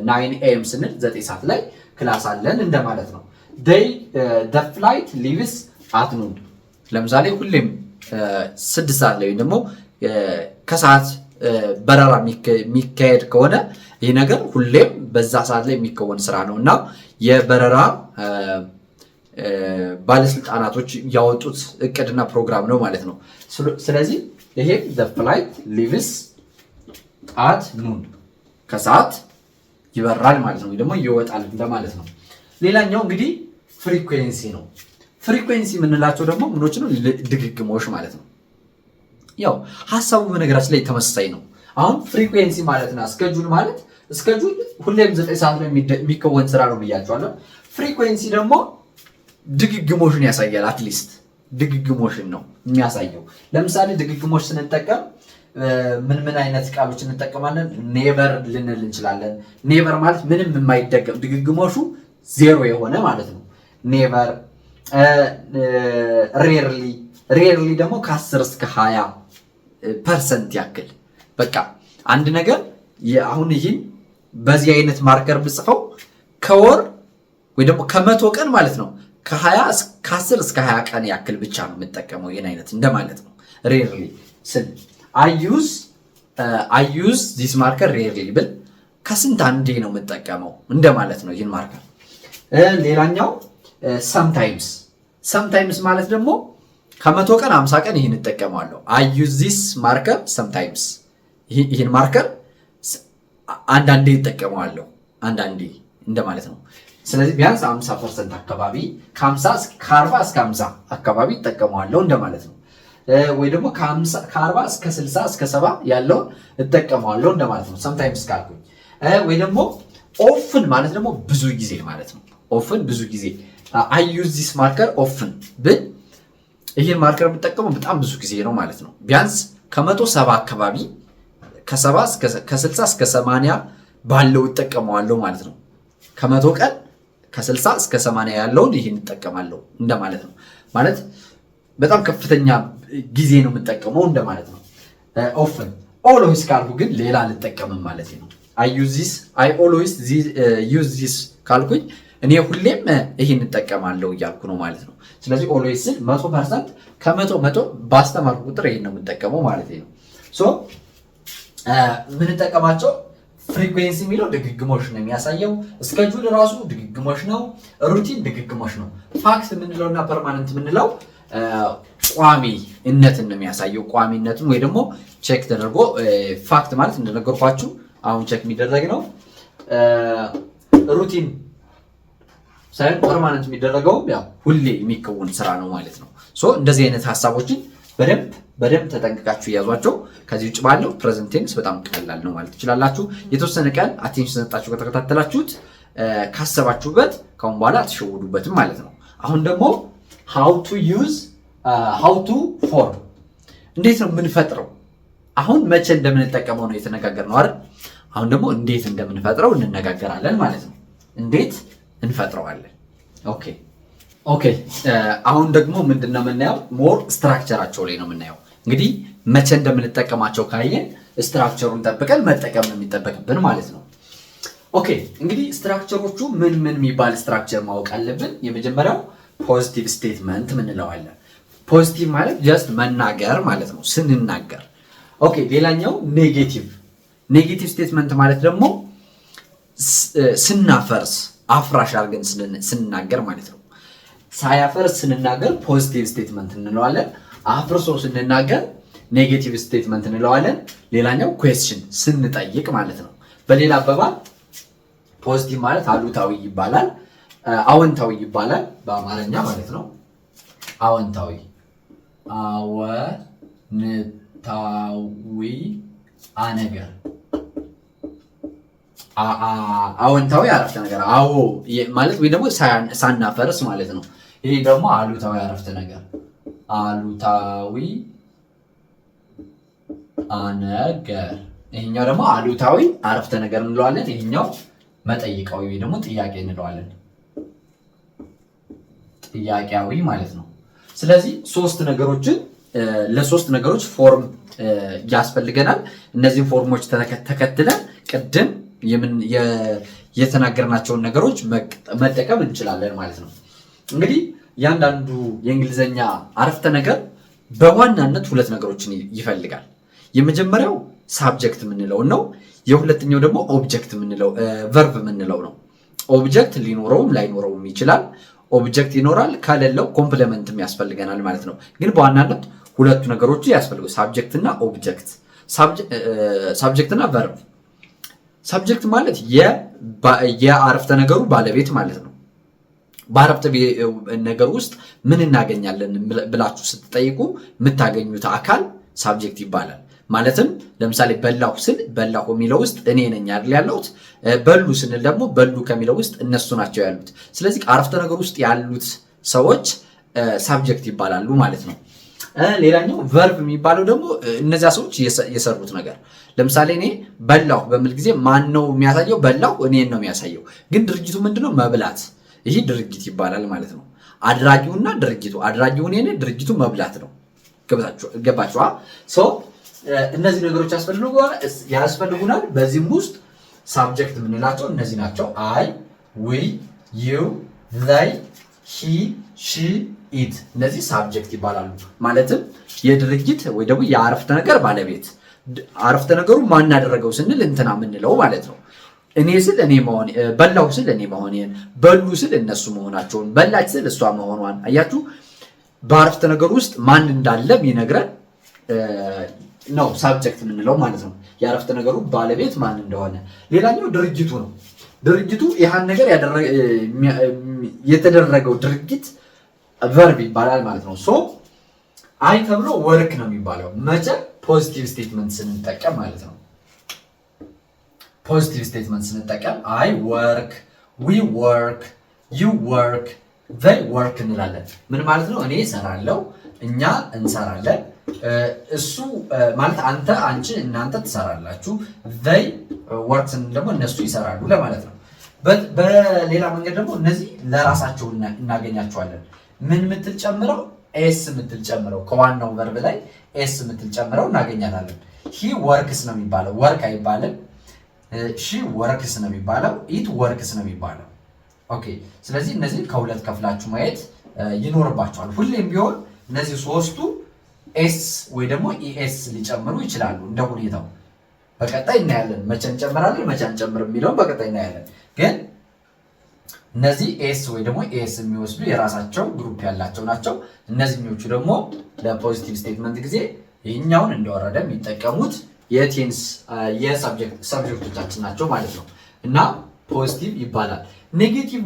9 AM ስንል 9 ሰዓት ላይ ክላስ አለን እንደማለት ነው። the flight leaves at noon ለምሳሌ ሁሌም 6 ሰዓት ላይ ደግሞ ከሰዓት በረራ የሚካሄድ ከሆነ ይህ ነገር ሁሌም በዛ ሰዓት ላይ የሚከወን ስራ ነው እና የበረራ ባለስልጣናቶች ያወጡት እቅድና ፕሮግራም ነው ማለት ነው። ስለዚህ ይሄ the flight leaves at noon ከሰዓት ይበራል ማለት ነው፣ ወይ ደግሞ ይወጣል እንደማለት ነው። ሌላኛው እንግዲህ ፍሪኩዌንሲ ነው። ፍሪኩዌንሲ የምንላቸው ደግሞ ምኖች ነው? ድግግሞሽ ማለት ነው። ያው ሐሳቡ በነገራችን ላይ ተመሳሳይ ነው። አሁን ፍሪኩዌንሲ ማለትና ስኬጁል ማለት ስኬጁል ሁሌም 9 ሰዓት ላይ የሚከወን ስራ ነው ብያቸዋለሁ። ፍሪኩዌንሲ ደግሞ ድግግሞሽን ያሳያል። አትሊስት ድግግሞሽን ነው የሚያሳየው። ለምሳሌ ድግግሞሽ ስንጠቀም ምን አይነት ቃሎች እንጠቀማለን? ኔቨር ልንል እንችላለን። ኔቨር ማለት ምንም የማይደገም ድግግሞሹ ዜሮ የሆነ ማለት ነው። ኔቨር ሬርሊ ደግሞ ከ10 እስከ 20% ያክል በቃ አንድ ነገር አሁን ይህን በዚህ አይነት ማርከር ብጽፈው ከወር ወይ ደግሞ ከ100 ቀን ማለት ነው ከ10 እስከ 20 ቀን ያክል ብቻ ነው የምጠቀመው ይህን አይነት እንደማለት ነው። ሬርሊ ስል I use this marker rarely ብል ከስንት አንዴ ነው የምጠቀመው እንደማለት ነው ይህን ማርከር። ሌላኛው sometimes ማለት ደግሞ ከ100 ቀን 50 ቀን ይህን እጠቀማለሁ። I use this marker sometimes ይህን ማርከር አንዳንዴ እጠቀማለሁ አንዳንዴ እንደማለት ነው። ስለዚህ ቢያንስ 50% አካባቢ ከ40 እስከ 50 አካባቢ እጠቀማለሁ እንደማለት ነው። ወይ ደግሞ ከ40 እስከ 60 እስከ 70 ያለውን እጠቀማለሁ እንደማለት ነው sometimes ካልኩኝ። ወይ ደግሞ often ማለት ደግሞ ብዙ ጊዜ ማለት ነው። often ብዙ ጊዜ I use this marker often ብል ይሄን ማርከር የምጠቀመው በጣም ብዙ ጊዜ ነው ማለት ነው። ቢያንስ ከ170 አካባቢ ከ60 እስከ 80 ባለው እጠቀመዋለሁ ማለት ነው። ከ100 ቀን ከ60 እስከ 80 ያለውን ይሄን እጠቀማለሁ እንደማለት ነው። ማለት በጣም ከፍተኛ ጊዜ ነው የምጠቀመው እንደማለት ነው። often always ካልኩ ግን ሌላ አልጠቀምም ማለት ነው። I always use this ካልኩኝ እኔ ሁሌም ይሄን እጠቀማለሁ እያልኩ ነው ማለት ነው። ስለዚህ always ስል 100% ከ100 ባስተማርኩ ቁጥር ይሄን ነው የምጠቀመው ማለት ነው። ሶ ምን ተጠቀማቸው? ፍሪኩዌንሲ የሚለው ድግግሞሽ ነው የሚያሳየው። ስኬጁል ራሱ ድግግሞሽ ነው። ሩቲን ድግግሞሽ ነው። ፋክት የምንለውና ፐርማነንት የምንለው ቋሚነትን ነው የሚያሳየው። ቋሚነትን ወይ ደግሞ ቼክ ተደርጎ ፋክት ማለት እንደነገርኳችሁ አሁን ቼክ የሚደረግ ነው። ሩቲን ሳይሆን ፐርማነንት የሚደረገው ያው ሁሌ የሚከወን ስራ ነው ማለት ነው። ሶ እንደዚህ አይነት ሐሳቦችን በደንብ ተጠንቅቃችሁ ያዟቸው። ከዚህ ውጭ ባለው ፕሬዘንት ቴንስ በጣም ቀላል ነው ማለት ትችላላችሁ። የተወሰነ ቀን አቴንሽን ሰጣችሁ ከተከታተላችሁት ካሰባችሁበት ካሁን በኋላ አትሸውዱበትም ማለት ነው። አሁን ደግሞ how to form እንዴት ነው የምንፈጥረው? አሁን መቼ እንደምንጠቀመው ነው የተነጋገርነው አይደል? አሁን ደግሞ እንዴት እንደምንፈጥረው እንነጋገራለን ማለት ነው። እንዴት እንፈጥረዋለን? ኦኬ አሁን ደግሞ ምንድነው የምናየው? ሞር ስትራክቸራቸው ላይ ነው የምናየው። እንግዲህ መቼ እንደምንጠቀማቸው ካየን ስትራክቸሩን ጠብቀን መጠቀም ነው የሚጠበቅብን ማለት ነው። ኦኬ እንግዲህ ስትራክቸሮቹ ምን የሚባል ስትራክቸር ማወቅ አለብን። የመጀመሪያው ፖዚቲቭ ስቴትመንት ምንለው አለ። ፖዚቲቭ ማለት ጀስት መናገር ማለት ነው ስንናገር። ኦኬ ሌላኛው ኔጌቲቭ ስቴትመንት ማለት ደግሞ ስናፈርስ አፍራሽ አድርገን ስንናገር ማለት ነው። ሳያፈር ስንናገር ፖዚቲቭ ስቴትመንት እንለዋለን። አፍርሶ ስንናገር ኔጌቲቭ ስቴትመንት እንለዋለን። ሌላኛው ኩዌስችን ስንጠይቅ ማለት ነው። በሌላ አባባል ፖዚቲቭ ማለት አሉታዊ ይባላል፣ አዎንታዊ ይባላል በአማርኛ ማለት ነው። አዎንታዊ ነገር አዎንታዊ አረፍተ ነገር አዎ ማለት ወይ ደግሞ ሳናፈርስ ማለት ነው። ይሄ ደግሞ አሉታዊ አረፍተ ነገር አሉታዊ ነገር። ይሄኛው ደግሞ አሉታዊ አረፍተ ነገር እንለዋለን። ይሄኛው መጠይቃዊ ወይ ደግሞ ጥያቄ እንለዋለን። ጥያቄያዊ ማለት ነው። ስለዚህ ለሶስት ነገሮች ፎርም ያስፈልገናል። እነዚህን ፎርሞች ተከትለን ቅድም የተናገርናቸውን ነገሮች መጠቀም እንችላለን ማለት ነው። እንግዲህ እያንዳንዱ የእንግሊዘኛ አረፍተ ነገር በዋናነት ሁለት ነገሮችን ይፈልጋል። የመጀመሪያው ሳብጀክት የምንለው ነው። የሁለተኛው ደግሞ ኦብጀክት የምንለው ቨርብ የምንለው ነው። ኦብጀክት ሊኖረውም ላይኖረውም ይችላል። ኦብጀክት ይኖራል፣ ከሌለው ኮምፕሌመንትም ያስፈልገናል ማለት ነው። ግን በዋናነት ሁለቱ ነገሮች ያስፈልጉ ሳብጀክት እና ኦብጀክት፣ ሳብጀክት እና ቨርብ። ሳብጀክት ማለት የአረፍተ ነገሩ ባለቤት ማለት ነው። በአረፍተ ነገር ውስጥ ምን እናገኛለን ብላችሁ ስትጠይቁ የምታገኙት አካል ሳብጀክት ይባላል። ማለትም ለምሳሌ በላሁ ስል በላሁ የሚለው ውስጥ እኔ ነኝ አይደል ያለሁት። በሉ ስንል ደግሞ በሉ ከሚለው ውስጥ እነሱ ናቸው ያሉት። ስለዚህ አረፍተ ነገር ውስጥ ያሉት ሰዎች ሳብጀክት ይባላሉ ማለት ነው። ሌላኛው ቨርብ የሚባለው ደግሞ እነዚያ ሰዎች የሰሩት ነገር። ለምሳሌ እኔ በላሁ በሚል ጊዜ ማን ነው የሚያሳየው? በላሁ እኔን ነው የሚያሳየው። ግን ድርጊቱ ምንድነው? መብላት። ይህ ድርጊት ይባላል ማለት ነው። አድራጊውና ድርጊቱ፣ አድራጊው እኔ ነኝ፣ ድርጊቱ መብላት ነው። ገባችኋ? እነዚህ ነገሮች ያስፈልጉናል። በዚህም ውስጥ ሳብጀክት የምንላቸው እነዚህ ናቸው። አይ፣ ዊ፣ ዩ፣ ዘይ፣ ሂ፣ ሺ፣ ኢት። እነዚህ ሳብጀክት ይባላሉ። ማለትም የድርጊት ወይ ደግሞ የአረፍተ ነገር ባለቤት። አረፍተ ነገሩ ማን ያደረገው ስንል እንትና የምንለው ማለት ነው። እኔ ስል እኔ መሆኔ፣ በላሁ ስል እኔ መሆኔን፣ በሉ ስል እነሱ መሆናቸውን፣ በላች ስል እሷ መሆኗን። አያችሁ፣ በአረፍተ ነገር ውስጥ ማን እንዳለ የሚነግረን ነው ሳብጀክት የምንለው ማለት ነው። የአረፍተ ነገሩ ባለቤት ማን እንደሆነ። ሌላኛው ድርጊቱ ነው። ድርጊቱ ይህን ነገር የተደረገው ድርጊት ቨርብ ይባላል ማለት ነው። አይ ተብሎ ወርክ ነው የሚባለው መቼ? ፖዚቲቭ ስቴትመንት ስንጠቀም ማለት ነው። ፖዚቲቭ ስቴትመንት ስንጠቀም አይ ወርክ፣ ዊ ወርክ፣ ዩ ወርክ፣ ዘይ ወርክ እንላለን። ምን ማለት ነው? እኔ እሰራለሁ፣ እኛ እንሰራለን፣ እሱ ማለት አንተ፣ አንቺ፣ እናንተ ትሰራላችሁ። ዘይ ወርክ ስንል ደግሞ እነሱ ይሰራሉ ለማለት ነው። በሌላ መንገድ ደግሞ እነዚህ ለራሳቸው እናገኛቸዋለን። ምን ምትል ጨምረው? ኤስ ምትል ጨምረው ከዋናው ቨርብ ላይ ኤስ ምትል ጨምረው እናገኛታለን። ሂ ወርክስ ነው የሚባለው፣ ወርክ አይባልም። ሺ ወርክስ ነው የሚባለው፣ ኢት ወርክስ ነው የሚባለው። ኦኬ። ስለዚህ እነዚህ ከሁለት ከፍላችሁ ማየት ይኖርባቸዋል። ሁሌም ቢሆን እነዚህ ሶስቱ ኤስ ወይ ደግሞ ኢኤስ ሊጨምሩ ይችላሉ እንደ ሁኔታው። በቀጣይ እናያለን መቼ እንጨምራለን መቼ አንጨምር የሚለውን በቀጣይ እናያለን። ግን እነዚህ ኤስ ወይ ደግሞ ኤስ የሚወስዱ የራሳቸው ግሩፕ ያላቸው ናቸው። እነዚህኞቹ ደግሞ ለፖዚቲቭ ስቴትመንት ጊዜ ይህኛውን እንደወረደ የሚጠቀሙት የቴንስ የሰብጀክቶቻችን ናቸው ማለት ነው። እና ፖዚቲቭ ይባላል። ኔጌቲቭ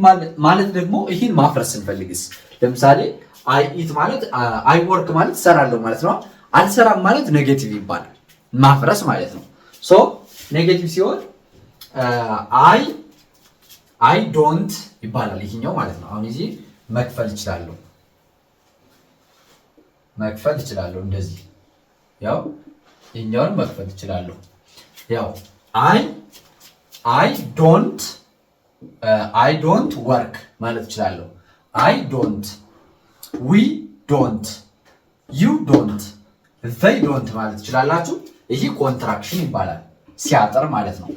ማለት ደግሞ ይህን ማፍረስ ስንፈልግስ፣ ለምሳሌ አይ ኢት ማለት አይ ወርክ ማለት እሰራለሁ ማለት ነው። አልሰራም ማለት ኔጌቲቭ ይባላል፣ ማፍረስ ማለት ነው። ኔጌቲቭ ሲሆን አይ ዶንት ይባላል ይሄኛው ማለት ነው። አሁን እዚህ መክፈል እችላለሁ እንደዚህ፣ ያው ይሄኛውን መክፈል እችላለሁ። ያው አይ ዶንት ወርክ ማለት እችላለሁ። አይ ዶንት፣ ዊ ዶንት፣ ዩ ዶንት፣ ዘይ ዶንት ማለት ትችላላችሁ። ይሄ ኮንትራክሽን ይባላል፣ ሲያጥር ማለት ነው።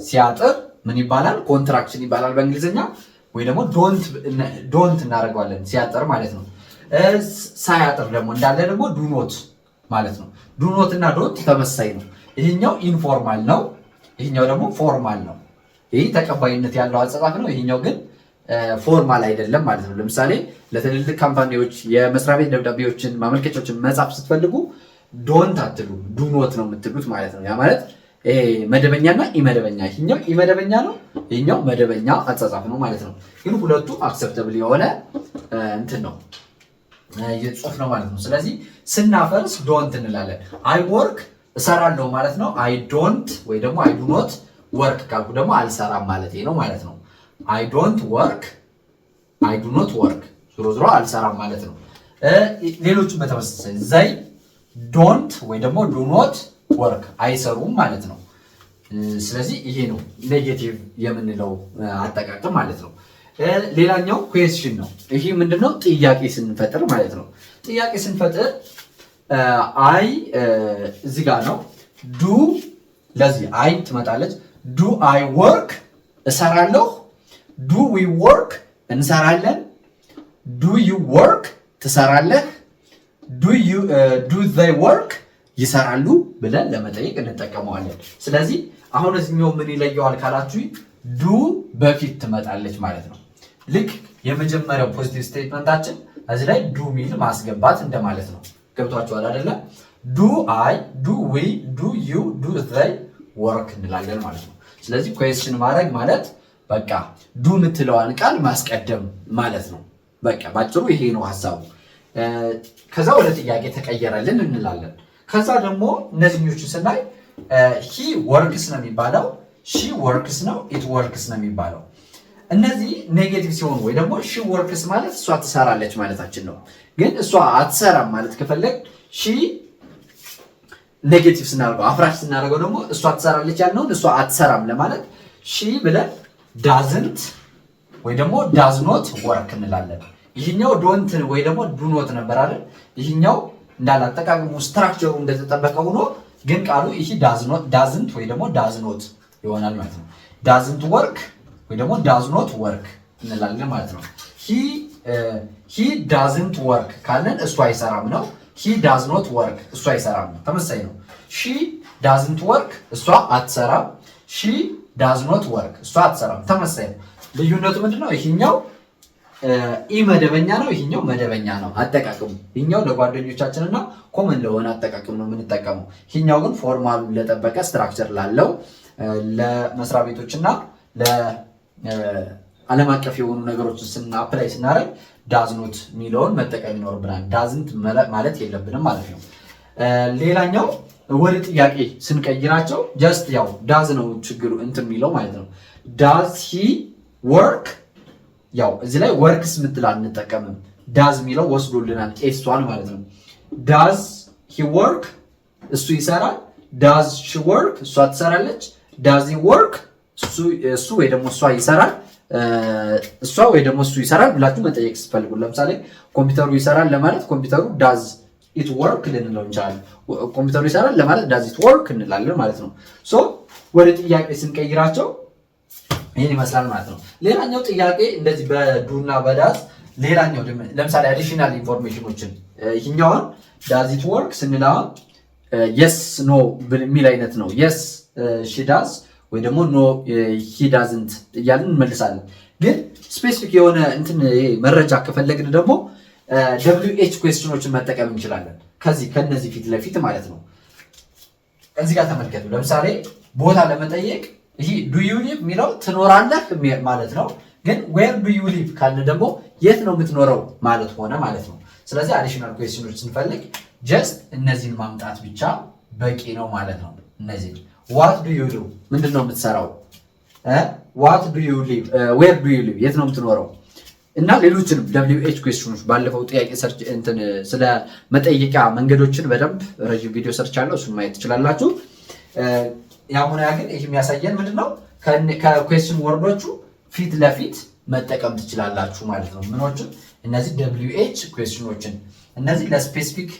ሲያጥር ምን ይባላል? ኮንትራክሽን ይባላል በእንግሊዝኛ። ወይ ደግሞ ዶንት እናደርገዋለን ሲያጥር ማለት ነው። ሳያጥር ደግሞ እንዳለ ደግሞ ዱኖት ማለት ነው። ዱኖት እና ዶንት ተመሳሳይ ነው። ይሄኛው ኢንፎርማል ነው፣ ይሄኛው ደግሞ ፎርማል ነው። ይህ ተቀባይነት ያለው አጻጻፍ ነው። ይሄኛው ግን ፎርማል አይደለም ማለት ነው። ለምሳሌ ለትልልቅ ካምፓኒዎች የመስሪያ ቤት ደብዳቤዎችን ማመልከቻዎችን መጻፍ ስትፈልጉ ዶንት አትሉ ዱ ኖት ነው የምትሉት ማለት ነው። ያ ማለት ይሄ መደበኛና ኢመደበኛ፣ ይሄኛው ኢመደበኛ ነው፣ ይሄኛው መደበኛ አጻጻፍ ነው ማለት ነው። ግን ሁለቱም አክሰፕተብል የሆነ እንትን ነው የጽሁፍ ነው ማለት ነው። ስለዚህ ስናፈርስ ዶንት እንላለን። አይ ወርክ እሰራለሁ ማለት ነው። አይ ዶንት ወይ ደግሞ አይ ዱ ኖት ወርክ ካልኩ ደግሞ አልሰራም ማለት ነው ማለት ነው። አይ ዶንት ወርክ አይ ዱ ኖት ወርክ ዞሮ ዞሮ አልሰራም ማለት ነው። ሌሎቹም በተመሳሳይ ዘይ ዶንት ወይ ደግሞ ዱ ኖት ወርክ አይሰሩም ማለት ነው። ስለዚህ ይሄ ነው ኔጌቲቭ የምንለው አጠቃቀም ማለት ነው። ሌላኛው ኩዌስችን ነው። ይሄ ምንድነው? ጥያቄ ስንፈጥር ማለት ነው። ጥያቄ ስንፈጥር አይ እዚህ ጋር ነው ዱ ለዚህ አይ ትመጣለች። ዱ አይ ወርክ እሰራለሁ። ዱ ዊ ወርክ እንሰራለን። ዱ ዩ ወርክ ትሰራለህ። ዱ ዘይ ወርክ ይሰራሉ ብለን ለመጠየቅ እንጠቀመዋለን። ስለዚህ አሁን እዚህኛው ምን ይለየዋል ካላችሁ ዱ በፊት ትመጣለች ማለት ነው። ልክ የመጀመሪያው ፖዚቲቭ ስቴትመንታችን እዚህ ላይ ዱ ሚል ማስገባት እንደማለት ነው። ገብቷችኋል አይደለ? ዱ አይ፣ ዱ ዊ፣ ዱ ዩ፣ ዱ ዘይ ወርክ እንላለን ማለት ነው። ስለዚህ ኩዌስችን ማድረግ ማለት በቃ ዱ የምትለዋን ቃል ማስቀደም ማለት ነው። በቃ ባጭሩ ይሄ ነው ሀሳቡ። ከዛ ወደ ጥያቄ ተቀየረልን እንላለን። ከዛ ደግሞ እነዚህኞቹ ስናይ ሂ ወርክስ ነው የሚባለው፣ ሺ ወርክስ ነው፣ ኢት ወርክስ ነው የሚባለው። እነዚህ ኔጌቲቭ ሲሆኑ ወይ ደግሞ ሺ ወርክስ ማለት እሷ ትሰራለች ማለታችን ነው። ግን እሷ አትሰራም ማለት ከፈለግ ሺ ኔጌቲቭ ስናደርገው አፍራሽ ስናደርገው ደግሞ እሷ ትሰራለች ያልነውን እሷ አትሰራም ለማለት ሺ ብለን ዳዝንት ወይ ደግሞ ዳዝ ኖት ወርክ እንላለን። ይህኛው ዶንት ወይ ደግሞ ዱ ኖት ነበር አይደል? ይህኛው እንዳለ አጠቃቀሙ ስትራክቸሩ እንደተጠበቀ ሆኖ ግን ቃሉ ይሄ ዳዝንት ወይ ደግሞ ዳዝ ኖት ይሆናል ማለት ነው። ዳዝንት ወርክ ወይ ደግሞ ዳዝ ኖት ወርክ እንላለን ማለት ነው። ሂ ዳዝንት ወርክ ካለን እሱ አይሰራም ነው። ሂ ዳዝ ኖት ወርክ እሱ አይሰራም ነው። ተመሳሳይ ነው። ሺ ዳዝንት ወርክ እሷ አትሰራም። ሺ ዳዝ ኖት ወርክ እሷ አትሰራም። ተመሳሳይ ነው። ልዩነቱ ምንድነው? ይሄኛው ኢ መደበኛ ነው፣ ይሄኛው መደበኛ ነው አጠቃቀሙ። ይሄኛው ለጓደኞቻችንና ኮመን ለሆነ አጠቃቀም ነው የምንጠቀመው። ይሄኛው ግን ፎርማሉ ለጠበቀ ስትራክቸር ላለው ለመስሪያ ቤቶችና ለዓለም አቀፍ የሆኑ ነገሮችን አፕላይ ስናደርግ ዳዝኖት የሚለውን መጠቀም ይኖርብናል። ዳዝንት ማለት የለብንም ማለት ነው። ሌላኛው ወደ ጥያቄ ስንቀይራቸው ጀስት ያው ዳዝ ነው ችግሩ እንትን የሚለው ማለት ነው። ዳዝ ሂ ወርክ ያው እዚህ ላይ ወርክስ ምትል አንጠቀምም። ዳዝ የሚለው ወስዶልናል ኤስቷን ማለት ነው። ዳዝ ሂ ወርክ እሱ ይሰራል። ዳዝ ሺ ወርክ እሷ ትሰራለች። ዳዝ ሂ ወርክ እሱ ወይ ደግሞ እሷ ይሰራል። እሷ ወይ ደግሞ እሱ ይሰራል ብላችሁ መጠየቅ ስትፈልጉ ለምሳሌ ኮምፒውተሩ ይሰራል ለማለት ኮምፒውተሩ ዳዝ ኢት ወርክ ልንለው እንችላለን። ኮምፒውተሩ ይሰራል ለማለት ዳዝ ኢት ወርክ እንላለን ማለት ነው። ሶ ወደ ጥያቄ ስንቀይራቸው ይህን ይመስላል ማለት ነው። ሌላኛው ጥያቄ እንደዚህ በዱና በዳዝ ሌላኛው ለምሳሌ አዲሽናል ኢንፎርሜሽኖችን ይህኛውን ዳዝ ኢት ወርክ ስንላውን የስ ኖ የሚል አይነት ነው። የስ ሺ ዳዝ ወይ ደግሞ ኖ ሂ ዳዝንት እያልን እንመልሳለን። ግን ስፔሲፊክ የሆነ እንትን መረጃ ከፈለግን ደግሞ ደብሊው ኤች ኩዌስችኖችን መጠቀም እንችላለን። ከነዚህ ፊት ለፊት ማለት ነው። እዚህ ጋር ተመልከቱ። ለምሳሌ ቦታ ለመጠየቅ ይህ ዱ ዩ ሊቭ የሚለው ትኖራለህ ማለት ነው። ግን ዌር ዱ ዩ ሊቭ ካልን ደግሞ የት ነው የምትኖረው ማለት ሆነ ማለት ነው። ስለዚህ አዲሽናል ኩዌስችኖች ስንፈልግ ጀስት እነዚህን ማምጣት ብቻ በቂ ነው ማለት ነው። እነዚህ ዋት ዱ ዩ ዱ ምንድን ነው የምትሰራው? ዋት ዱ ዩ ሊቭ ዌር ዱ ዩ ሊቭ የት ነው የምትኖረው? እና ሌሎችንም ደብሊው ኤች ኩዌስችኖች ባለፈው ጥያቄ ሰርች እንትን ስለ መጠየቂያ መንገዶችን በደንብ ረጅም ቪዲዮ ሰርች አለው፣ እሱን ማየት ትችላላችሁ። ያሙና ግን ይህ የሚያሳየን ምንድነው ከኩዌስችን ወርዶቹ ፊት ለፊት መጠቀም ትችላላችሁ ማለት ነው። ምኖችን እነዚህ ደብሊው ኤች ኩዌስችኖችን እነዚህ ለስፔሲፊክ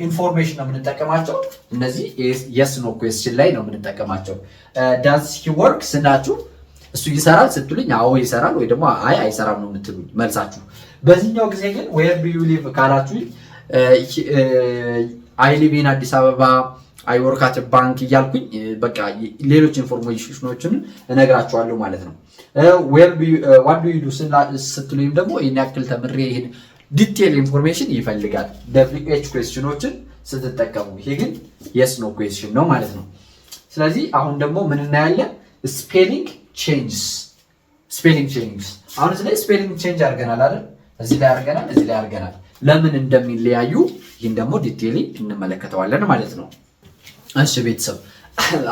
ኢንፎርሜሽን ነው የምንጠቀማቸው። እነዚህ የስ ኖ ኩዌስችን ላይ ነው የምንጠቀማቸው። ዳዝ ሂ ወርክ ስናችሁ እሱ ይሰራል ስትሉኝ አዎ ይሰራል ወይ ደግሞ አይ አይሰራም ነው የምትሉኝ መልሳችሁ። በዚህኛው ጊዜ ግን ዌር ዱ ዩ ሊቭ ካላችሁ አይ ሊቭ ኢን አዲስ አበባ አይ ወርክ አት ባንክ እያልኩኝ በቃ ሌሎች ኢንፎርሜሽኖችን እነግራችኋለሁ ማለት ነው። ዋት ዱ ዩ ዱ ስትሉኝ ደግሞ ይህን ያክል ተምሬ ይሄን ዲቴል ኢንፎርሜሽን ይፈልጋል WH ኩዌስችኖችን ስትጠቀሙ። ይሄ ግን የስ ኖ ኩዌስችን ነው ማለት ነው። ስለዚህ አሁን ደግሞ ምን እናያለን? ስፔሊንግ ቼንጅስ። አሁን እዚህ ላይ ስፔሊንግ ቼንጅ አድርገናል አይደል? እዚህ ላይ አድርገናል። ለምን እንደሚለያዩ ይህን ደግሞ ዲቴይሊ እንመለከተዋለን ማለት ነው። እሺ ቤተሰብ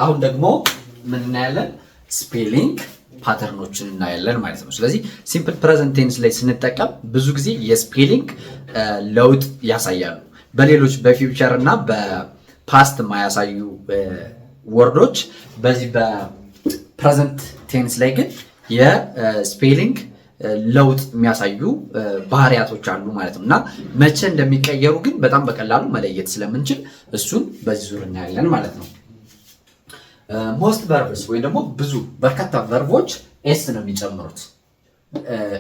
አሁን ደግሞ ምን እናያለን? ስፔሊንግ ፓተርኖችን እናያለን ማለት ነው። ስለዚህ ሲምፕል ፕሬዘንት ቴንስ ላይ ስንጠቀም ብዙ ጊዜ የስፔሊንግ ለውጥ ያሳያሉ። በሌሎች በፊውቸር እና በፓስት የማያሳዩ ወርዶች በዚህ በፕሬዘንት ቴንስ ላይ ግን የስፔሊንግ ለውጥ የሚያሳዩ ባህሪያቶች አሉ ማለት ነው። እና መቼ እንደሚቀየሩ ግን በጣም በቀላሉ መለየት ስለምንችል እሱን በዚህ ዙር እናያለን ማለት ነው። ሞስት ቨርብስ ወይም ደግሞ ብዙ በርካታ ቨርቦች ኤስ ነው የሚጨምሩት።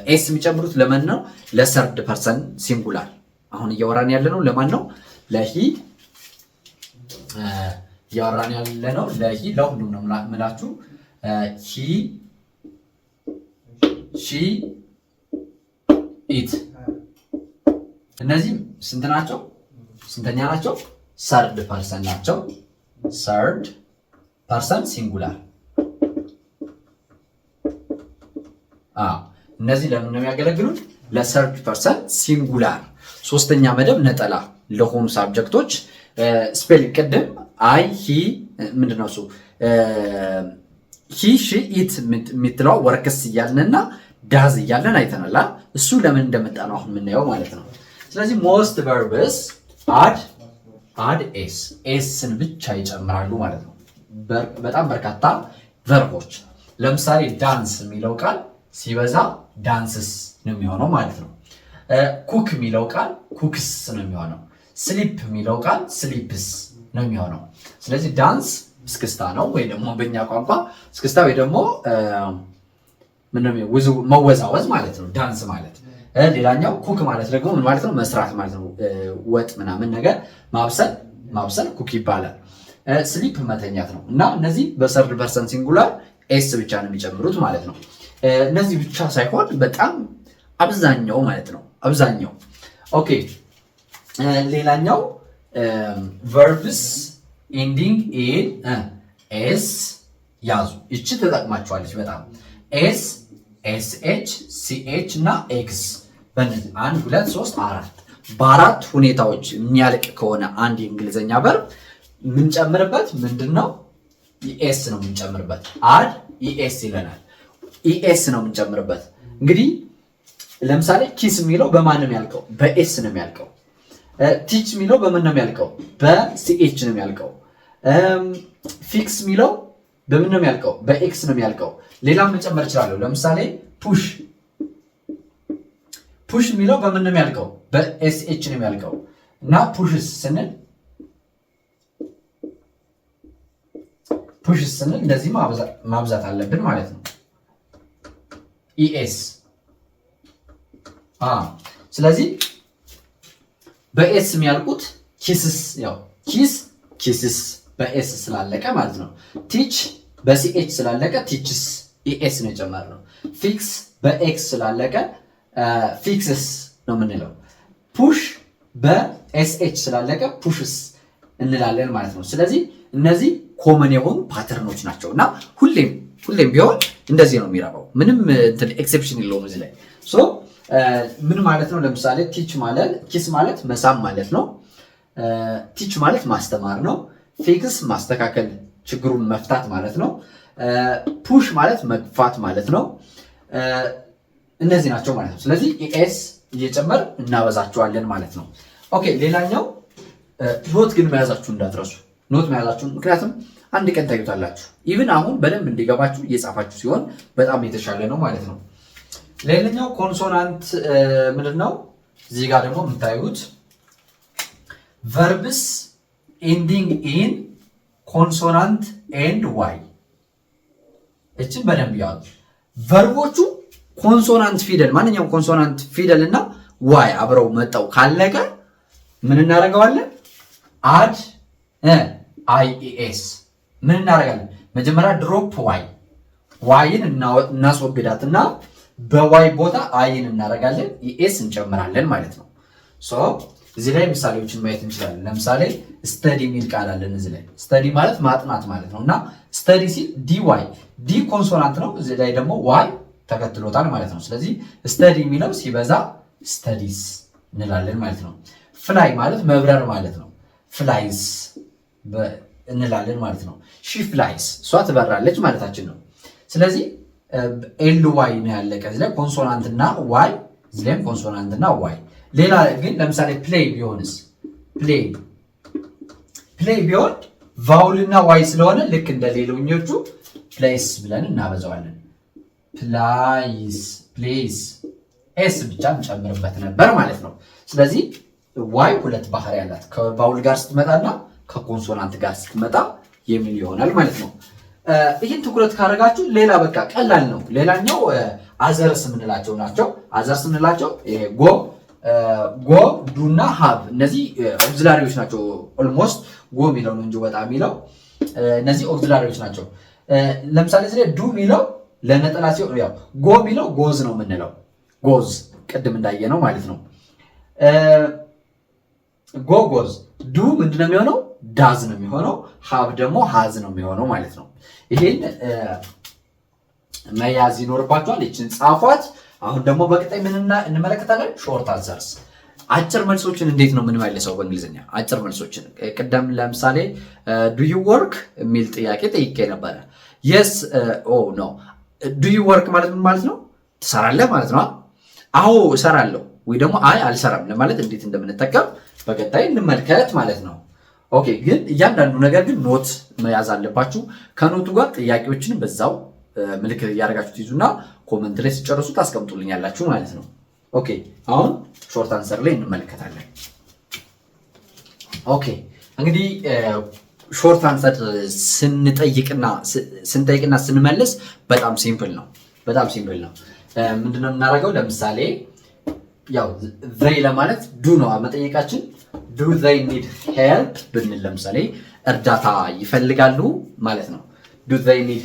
ኤስ የሚጨምሩት ለማን ነው? ለሰርድ ፐርሰን ሲንጉላር። አሁን እያወራን ያለ ነው ለማን ነው? ለሂ እያወራን ያለ ነው ለሂ፣ ለሁሉም ነው የምላችሁ። ሂ ሺ ኢት። እነዚህ ስንት ናቸው? ስንተኛ ናቸው? ሰርድ ፐርሰን ናቸው። ሰርድ ፐርሰን ሲንጉላር። እነዚህ ለምን ነው የሚያገለግሉት? ለሰርድ ፐርሰን ሲንጉላር ሶስተኛ መደብ ነጠላ ለሆኑ ሳብጀክቶች ስፔል ቅድም አይ ሂ ምንድነው እሱ ሂ ሺ ኢት የምትለው ወርክስ እያልንና ዳዝ እያለን አይተናል። እሱ ለምን እንደመጣ ነው አሁን የምናየው ማለት ነው። ስለዚህ ሞስት ቨርብስ አድ ኤስን ብቻ ይጨምራሉ ማለት ነው። በጣም በርካታ ቨርቦች ለምሳሌ ዳንስ የሚለው ቃል ሲበዛ ዳንስስ ነው የሚሆነው ማለት ነው። ኩክ የሚለው ቃል ኩክስ ነው የሚሆነው። ስሊፕ የሚለው ቃል ስሊፕስ ነው የሚሆነው። ስለዚህ ዳንስ እስክስታ ነው ወይ ደግሞ በእኛ ቋንቋ እስክስታ ወይ ደግሞ መወዛወዝ ማለት ነው ዳንስ ማለት። ሌላኛው ኩክ ማለት ደግሞ ምን ማለት ነው? መስራት ማለት ነው። ወጥ ምናምን ነገር ማብሰል ኩክ ይባላል። ስሊፕ መተኛት ነው። እና እነዚህ በሰርድ ፐርሰን ሲንጉላር ኤስ ብቻ ነው የሚጨምሩት ማለት ነው። እነዚህ ብቻ ሳይሆን በጣም አብዛኛው ማለት ነው አብዛኛው። ኦኬ ሌላኛው ቨርብስ ኢንዲንግ ኢን ኤስ ያዙ። እቺ ተጠቅማችኋለች በጣም ኤስ፣ ኤስኤች፣ ሲኤች እና ኤክስ በእነዚህ 1 2 3 4 በአራት ሁኔታዎች የሚያልቅ ከሆነ አንድ የእንግሊዝኛ ቨርብ የምንጨምርበት ምንድነው? ኢኤስ ነው የምንጨምርበት። አድ ኢኤስ ይለናል። ኢኤስ ነው የምንጨምርበት። እንግዲህ ለምሳሌ ኪስ የሚለው በማን ነው የሚያልቀው? በኤስ ነው የሚያልቀው። ቲች የሚለው በምን ነው የሚያልቀው? በሲኤች ነው የሚያልቀው። ፊክስ የሚለው በምን ነው የሚያልቀው? በኤክስ ነው የሚያልቀው። ሌላም መጨመር እችላለሁ። ለምሳሌ ፑሽ የሚለው በምን ነው የሚያልቀው? በኤስኤች ነው የሚያልቀው። እና ፑሽስ ስንል እንደዚህ ማብዛት አለብን ማለት ነው። ኢኤስ ስለዚህ በኤስ የሚያልቁት ኪስስ፣ ያው ኪስስ በኤስ ስላለቀ ማለት ነው። ቲች በሲኤች ስላለቀ ቲችስ ኢኤስ ነው የጨመርነው። ፊክስ በኤክስ ስላለቀ ፊክስስ ነው የምንለው። ፑሽ በኤስኤች ስላለቀ ፑሽስ እንላለን ማለት ነው። ስለዚህ እነዚህ ኮመን የሆኑ ፓተርኖች ናቸው እና ሁሌም ቢሆን እንደዚህ ነው የሚረባው። ምንም ኤክሴፕሽን የለውም እዚህ ላይ። ምን ማለት ነው? ለምሳሌ ኪስ ማለት መሳም ማለት ነው። ቲች ማለት ማስተማር ነው። ፊክስ ማስተካከል፣ ችግሩን መፍታት ማለት ነው። ፑሽ ማለት መግፋት ማለት ነው። እነዚህ ናቸው ማለት ነው። ስለዚህ ኢኤስ እየጨመር እናበዛቸዋለን ማለት ነው። ኦኬ ሌላኛው ኖት ግን መያዛችሁ እንዳትረሱ። ኖት መያዛችሁ ምክንያቱም አንድ ቀን ታዩታላችሁ። ኢቭን አሁን በደንብ እንዲገባችሁ እየጻፋችሁ ሲሆን በጣም የተሻለ ነው ማለት ነው። ሌላኛው ኮንሶናንት ምንድነው? እዚህ ጋር ደግሞ የምታዩት ቨርብስ ኤንዲንግ ኢን ኮንሶናንት ኤንድ ዋይ። እችን በደንብ ያዙ። ቨርቦቹ ኮንሶናንት ፊደል ማንኛውም ኮንሶናንት ፊደል እና ዋይ አብረው መጣው ካለቀ ምን እናደርገዋለን? IES ምን እናደርጋለን? መጀመሪያ ድሮፕ ዋይን እናስወግዳትና በዋይ ቦታ አይን እናደርጋለን፣ ኢኤስ እንጨምራለን ማለት ነው። እዚህ ላይ ምሳሌዎችን ማየት እንችላለን። ለምሳሌ ስተዲ የሚል ቃል አለን እዚህ ላይ። ስተዲ ማለት ማጥናት ማለት ነው እና ስተዲ ሲል ዲዋይ ዲ ኮንሶናንት ነው፣ እዚህ ላይ ደግሞ ዋይ ተከትሎታል ማለት ነው። ስለዚህ ስተዲ የሚለው ሲበዛ ስተዲስ እንላለን ማለት ነው። ፍላይ ማለት መብረር ማለት ነው። ፍላይስ እንላለን ማለት ነው። ሺ ፍላይስ እሷ ትበራለች ማለታችን ነው። ስለዚህ ኤል ዋይ ነው ያለቀ እዚህ ላይ ኮንሶናንትና ዋይ፣ እዚህ ላይም ኮንሶናንትና ዋይ። ሌላ ግን ለምሳሌ ፕሌይ ቢሆንስ? ፕሌይ ቢሆን ቫውልና ዋይ ስለሆነ ልክ እንደ ሌሎኞቹ ፕሌይስ ብለን እናበዛዋለን። ፕሌይስ ኤስ ብቻ እንጨምርበት ነበር ማለት ነው። ስለዚህ ዋይ ሁለት ባህሪ ያላት ከቫውል ጋር ስትመጣና ከኮንሶናንት ጋር ስትመጣ የሚል ይሆናል ማለት ነው። ይህን ትኩረት ካደረጋችሁ ሌላ በቃ ቀላል ነው። ሌላኛው አዘርስ የምንላቸው ናቸው። አዘርስ የምንላቸው ጎ ዱና ሀብ እነዚህ ኦግዚላሪዎች ናቸው። ኦልሞስት ጎ የሚለው ነው እንጂ ወጣ የሚለው እነዚህ ኦግዚላሪዎች ናቸው። ለምሳሌ እዚህ ዱ የሚለው ለነጠላ ሲሆን ያው ጎ የሚለው ጎዝ ነው የምንለው። ጎዝ ቅድም እንዳየ ነው ማለት ነው። ጎዝ ዱ ምንድነው የሚሆነው? ዳዝ ነው የሚሆነው። ሀብ ደግሞ ሀዝ ነው የሚሆነው ማለት ነው። ይሄን መያዝ ይኖርባቸዋል። ይችን ጻፏት። አሁን ደግሞ በቀጣይ ምን እንመለከታለን? ሾርት አንሰርስ፣ አጭር መልሶችን እንዴት ነው የምንመልሰው በእንግሊዝኛ አጭር መልሶችን። ቅደም ለምሳሌ ዱ ዩ ወርክ የሚል ጥያቄ ጠይቄ ነበረ። የስ ኖ። ዱ ዩ ወርክ ማለት ምን ማለት ነው? ትሰራለህ ማለት ነው። አዎ እሰራለሁ ወይ ደግሞ አይ አልሰራም ለማለት እንዴት እንደምንጠቀም በቀጣይ እንመልከት ማለት ነው። ኦኬ፣ ግን እያንዳንዱ ነገር ግን ኖት መያዝ አለባችሁ። ከኖቱ ጋር ጥያቄዎችን በዛው ምልክት እያደረጋችሁ ትይዙና ኮመንት ላይ ሲጨርሱ ታስቀምጡልኛላችሁ ማለት ነው። ኦኬ፣ አሁን ሾርት አንሰር ላይ እንመለከታለን። ኦኬ፣ እንግዲህ ሾርት አንሰር ስንጠይቅና ስንመልስ በጣም ሲምፕል ነው። ምንድነው የምናደርገው? ለምሳሌ ያው ዘይ ለማለት ዱ ነው መጠየቃችን። ዱ ዘይ ኒድ ሄልፕ ብንል ለምሳሌ እርዳታ ይፈልጋሉ ማለት ነው። ዱ ዘይ ኒድ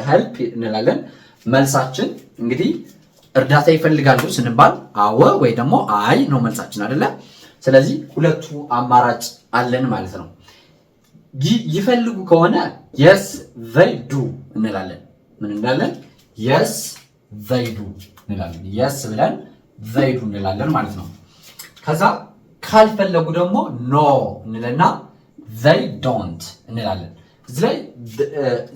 ሄልፕ እንላለን። መልሳችን እንግዲህ እርዳታ ይፈልጋሉ ስንባል አዎ ወይ ደግሞ አይ ነው መልሳችን አይደለ? ስለዚህ ሁለቱ አማራጭ አለን ማለት ነው። ይፈልጉ ከሆነ የስ ዘይ ዱ እንላለን። ምን እንላለን? የስ ዘይ ዱ እንላለን። የስ ብለን ዘይ ዱ እንላለን ማለት ነው። ከዛ ካልፈለጉ ደግሞ ኖ እንልና ዘይ ዶንት እንላለን። እዚህ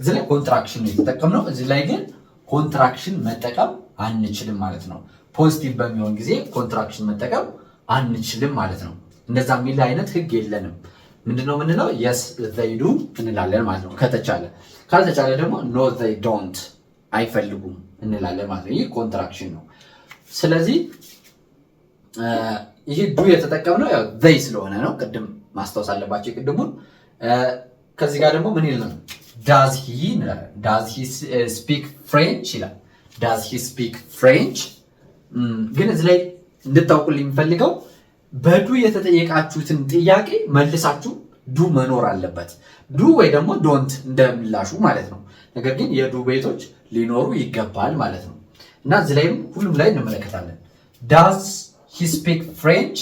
ላይ ኮንትራክሽን ነው የተጠቀምነው። እዚህ ላይ ግን ኮንትራክሽን መጠቀም አንችልም ማለት ነው። ፖዚቲቭ በሚሆን ጊዜ ኮንትራክሽን መጠቀም አንችልም ማለት ነው። እንደዛ የሚል አይነት ህግ የለንም። ምንድነው የምንለው? የስ ዘይ ዱ እንላለን ማለት ነው ከተቻለ። ካልተቻለ ደግሞ ኖ ዘይ ዶንት አይፈልጉም እንላለን ማለት ነው። ይህ ኮንትራክሽን ነው። ስለዚህ ይህ ዱ የተጠቀምነው ያው ዘይ ስለሆነ ነው። ቅድም ማስታወስ አለባቸው ቅድሙን። ከዚህ ጋር ደግሞ ምን ይላል? ዳዝ ሂ እንላለን። ዳዝ ሂ ስፒክ ፍሬንች ይላል። ዳዝ ሂ ስፒክ ፍሬንች። ግን እዚህ ላይ እንድታውቁልኝ የሚፈልገው በዱ የተጠየቃችሁትን ጥያቄ መልሳችሁ ዱ መኖር አለበት። ዱ ወይ ደግሞ ዶንት እንደምላሹ ማለት ነው። ነገር ግን የዱ ቤቶች ሊኖሩ ይገባል ማለት ነው። እና እዚህ ላይም ሁሉም ላይ እንመለከታለን። ዳዝ ሂ ስፒክ ፍሬንች፣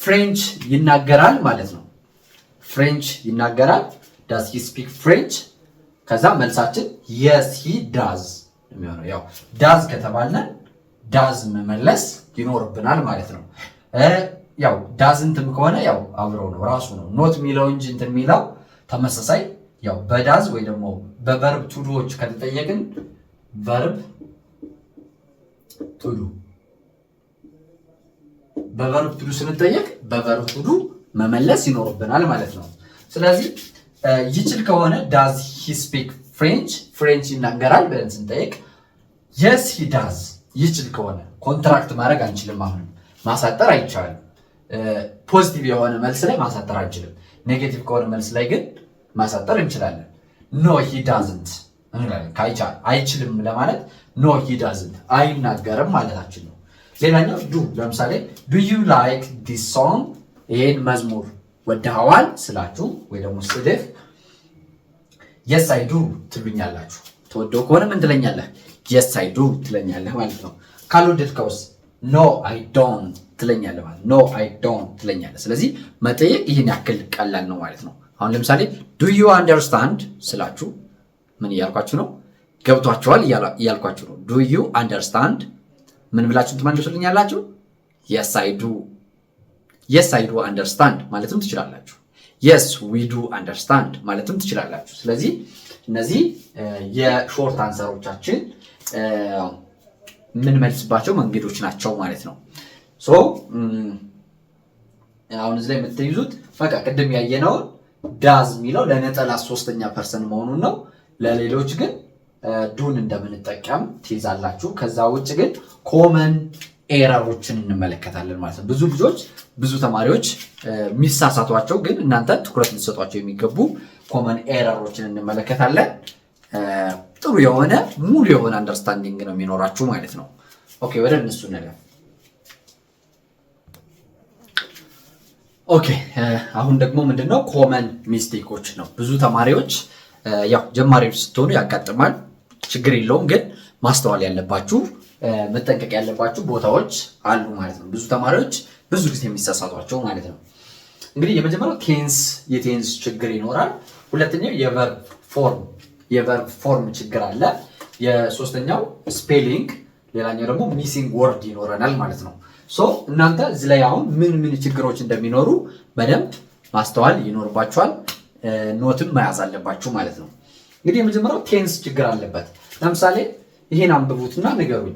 ፍሬንች ይናገራል ማለት ነው። ፍሬንች ይናገራል። ዳዝ ሂ ስፒክ ፍሬንች። ከዛ መልሳችን የስ ሂ ዳዝ የሚሆነው ያው ዳዝ ከተባልን ዳዝ መመለስ ይኖርብናል ማለት ነው። ያው ዳዝንትም ከሆነ ያው አብሮ ነው ራሱ ነው ኖት የሚለው እንጂ እንትን የሚለው ተመሳሳይ ያው በዳዝ ወይ ደግሞ በቨርብ ቱዱዎች ከተጠየቅን ቨርብ ቱዱ በቨርብ ቱዱ ስንጠየቅ በቨርብ ቱዱ መመለስ ይኖርብናል ማለት ነው። ስለዚህ ይችል ከሆነ ዳዝ ሂ ስፒክ ፍሬንች፣ ፍሬንች ይናገራል ብለን ስንጠይቅ የስ ሂ ዳዝ ይችል ከሆነ ኮንትራክት ማድረግ አንችልም። አሁንም ማሳጠር አይቻልም። ፖዚቲቭ የሆነ መልስ ላይ ማሳጠር አንችልም። ኔጌቲቭ ከሆነ መልስ ላይ ግን ማሳጠር እንችላለን። ኖ ሂ ዳዝንት እንላለን። አይችልም ለማለት ኖ ሂ ዳዝንት አይናገርም ማለታችን ነው። ሌላኛው ዱ ለምሳሌ ዱ ዩ ላይክ ዲስ ሶንግ፣ ይሄን መዝሙር ወደኸዋል ስላችሁ ወይ ደግሞ ስልህ yes I do ትሉኛላችሁ። ተወደው ከሆነ ምን ትለኛለህ? yes I do ትለኛለህ ማለት ነው። ካልወደድከውስ no I don't ትለኛለህ ማለት no I don't ትለኛለህ። ስለዚህ መጠየቅ ይህን ያክል ቀላል ነው ማለት ነው። አሁን ለምሳሌ do you understand ስላችሁ ምን እያልኳችሁ ነው? ገብቷችኋል እያልኳችሁ ነው። do you understand ምን ብላችሁ ትመልሱልኛላችሁ? yes I do yes I do understand ማለትም ትችላላችሁ። yes we do understand ማለትም ትችላላችሁ። ስለዚህ እነዚህ የሾርት አንሰሮቻችን ምን መልስባቸው መንገዶች ናቸው ማለት ነው። ሶ አሁን እዚህ ላይ የምትይዙት በቃ ቅድም ያየነውን ዳዝ የሚለው ለነጠላ ሶስተኛ ፐርሰን መሆኑን ነው። ለሌሎች ግን ዱን እንደምንጠቀም ትይዛላችሁ። ከዛ ውጭ ግን ኮመን ኤረሮችን እንመለከታለን ማለት ነው። ብዙ ልጆች ብዙ ተማሪዎች የሚሳሳቷቸው ግን እናንተ ትኩረት ልትሰጧቸው የሚገቡ ኮመን ኤረሮችን እንመለከታለን። ጥሩ የሆነ ሙሉ የሆነ አንደርስታንዲንግ ነው የሚኖራችሁ ማለት ነው። ኦኬ ወደ እነሱ እንለፍ። ኦኬ አሁን ደግሞ ምንድነው ኮመን ሚስቴኮች ነው። ብዙ ተማሪዎች ያው ጀማሪዎች ስትሆኑ ያጋጥማል፣ ችግር የለውም ግን ማስተዋል ያለባችሁ መጠንቀቅ ያለባችሁ ቦታዎች አሉ ማለት ነው። ብዙ ተማሪዎች ብዙ ጊዜ የሚሳሳቷቸው ማለት ነው። እንግዲህ የመጀመሪያው የቴንስ ችግር ይኖራል። ሁለተኛው የቨርብ ፎርም ችግር አለ። የሶስተኛው ስፔሊንግ፣ ሌላኛው ደግሞ ሚሲንግ ወርድ ይኖረናል ማለት ነው። ሶ እናንተ እዚህ ላይ አሁን ምን ችግሮች እንደሚኖሩ በደንብ ማስተዋል ይኖርባችኋል፣ ኖትም መያዝ አለባችሁ ማለት ነው። እንግዲህ የመጀመሪያው ቴንስ ችግር አለበት። ለምሳሌ ይሄን አንብቡትና ንገሩኝ።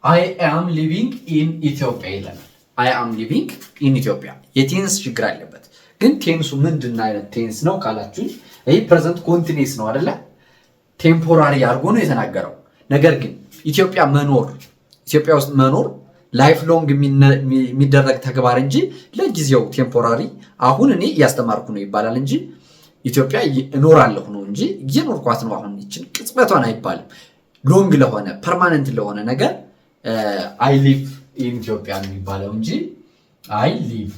I am living in Ethiopia ይላል። I am living in Ethiopia የቴንስ ችግር አለበት። ግን ቴንሱ ምንድን አይነት ቴንስ ነው ካላችሁ ይሄ ፕሬዘንት ኮንቲኒየስ ነው አይደለ? ቴምፖራሪ አድርጎ ነው የተናገረው። ነገር ግን ኢትዮጵያ ውስጥ መኖር ላይፍ ሎንግ የሚደረግ ተግባር እንጂ ለጊዜው ቴምፖራሪ አሁን እኔ እያስተማርኩ ነው ይባላል እንጂ ኢትዮጵያ እኖራለሁ ነው እንጂ እየኖርኳት ነው አሁን ይችን ቅጽበቷን አይባልም። ሎንግ ለሆነ ፐርማነንት ለሆነ ነገር አይ ሊቭ ኢን ኢትዮጵያ ነው የሚባለው እንጂ አይ ሊቭ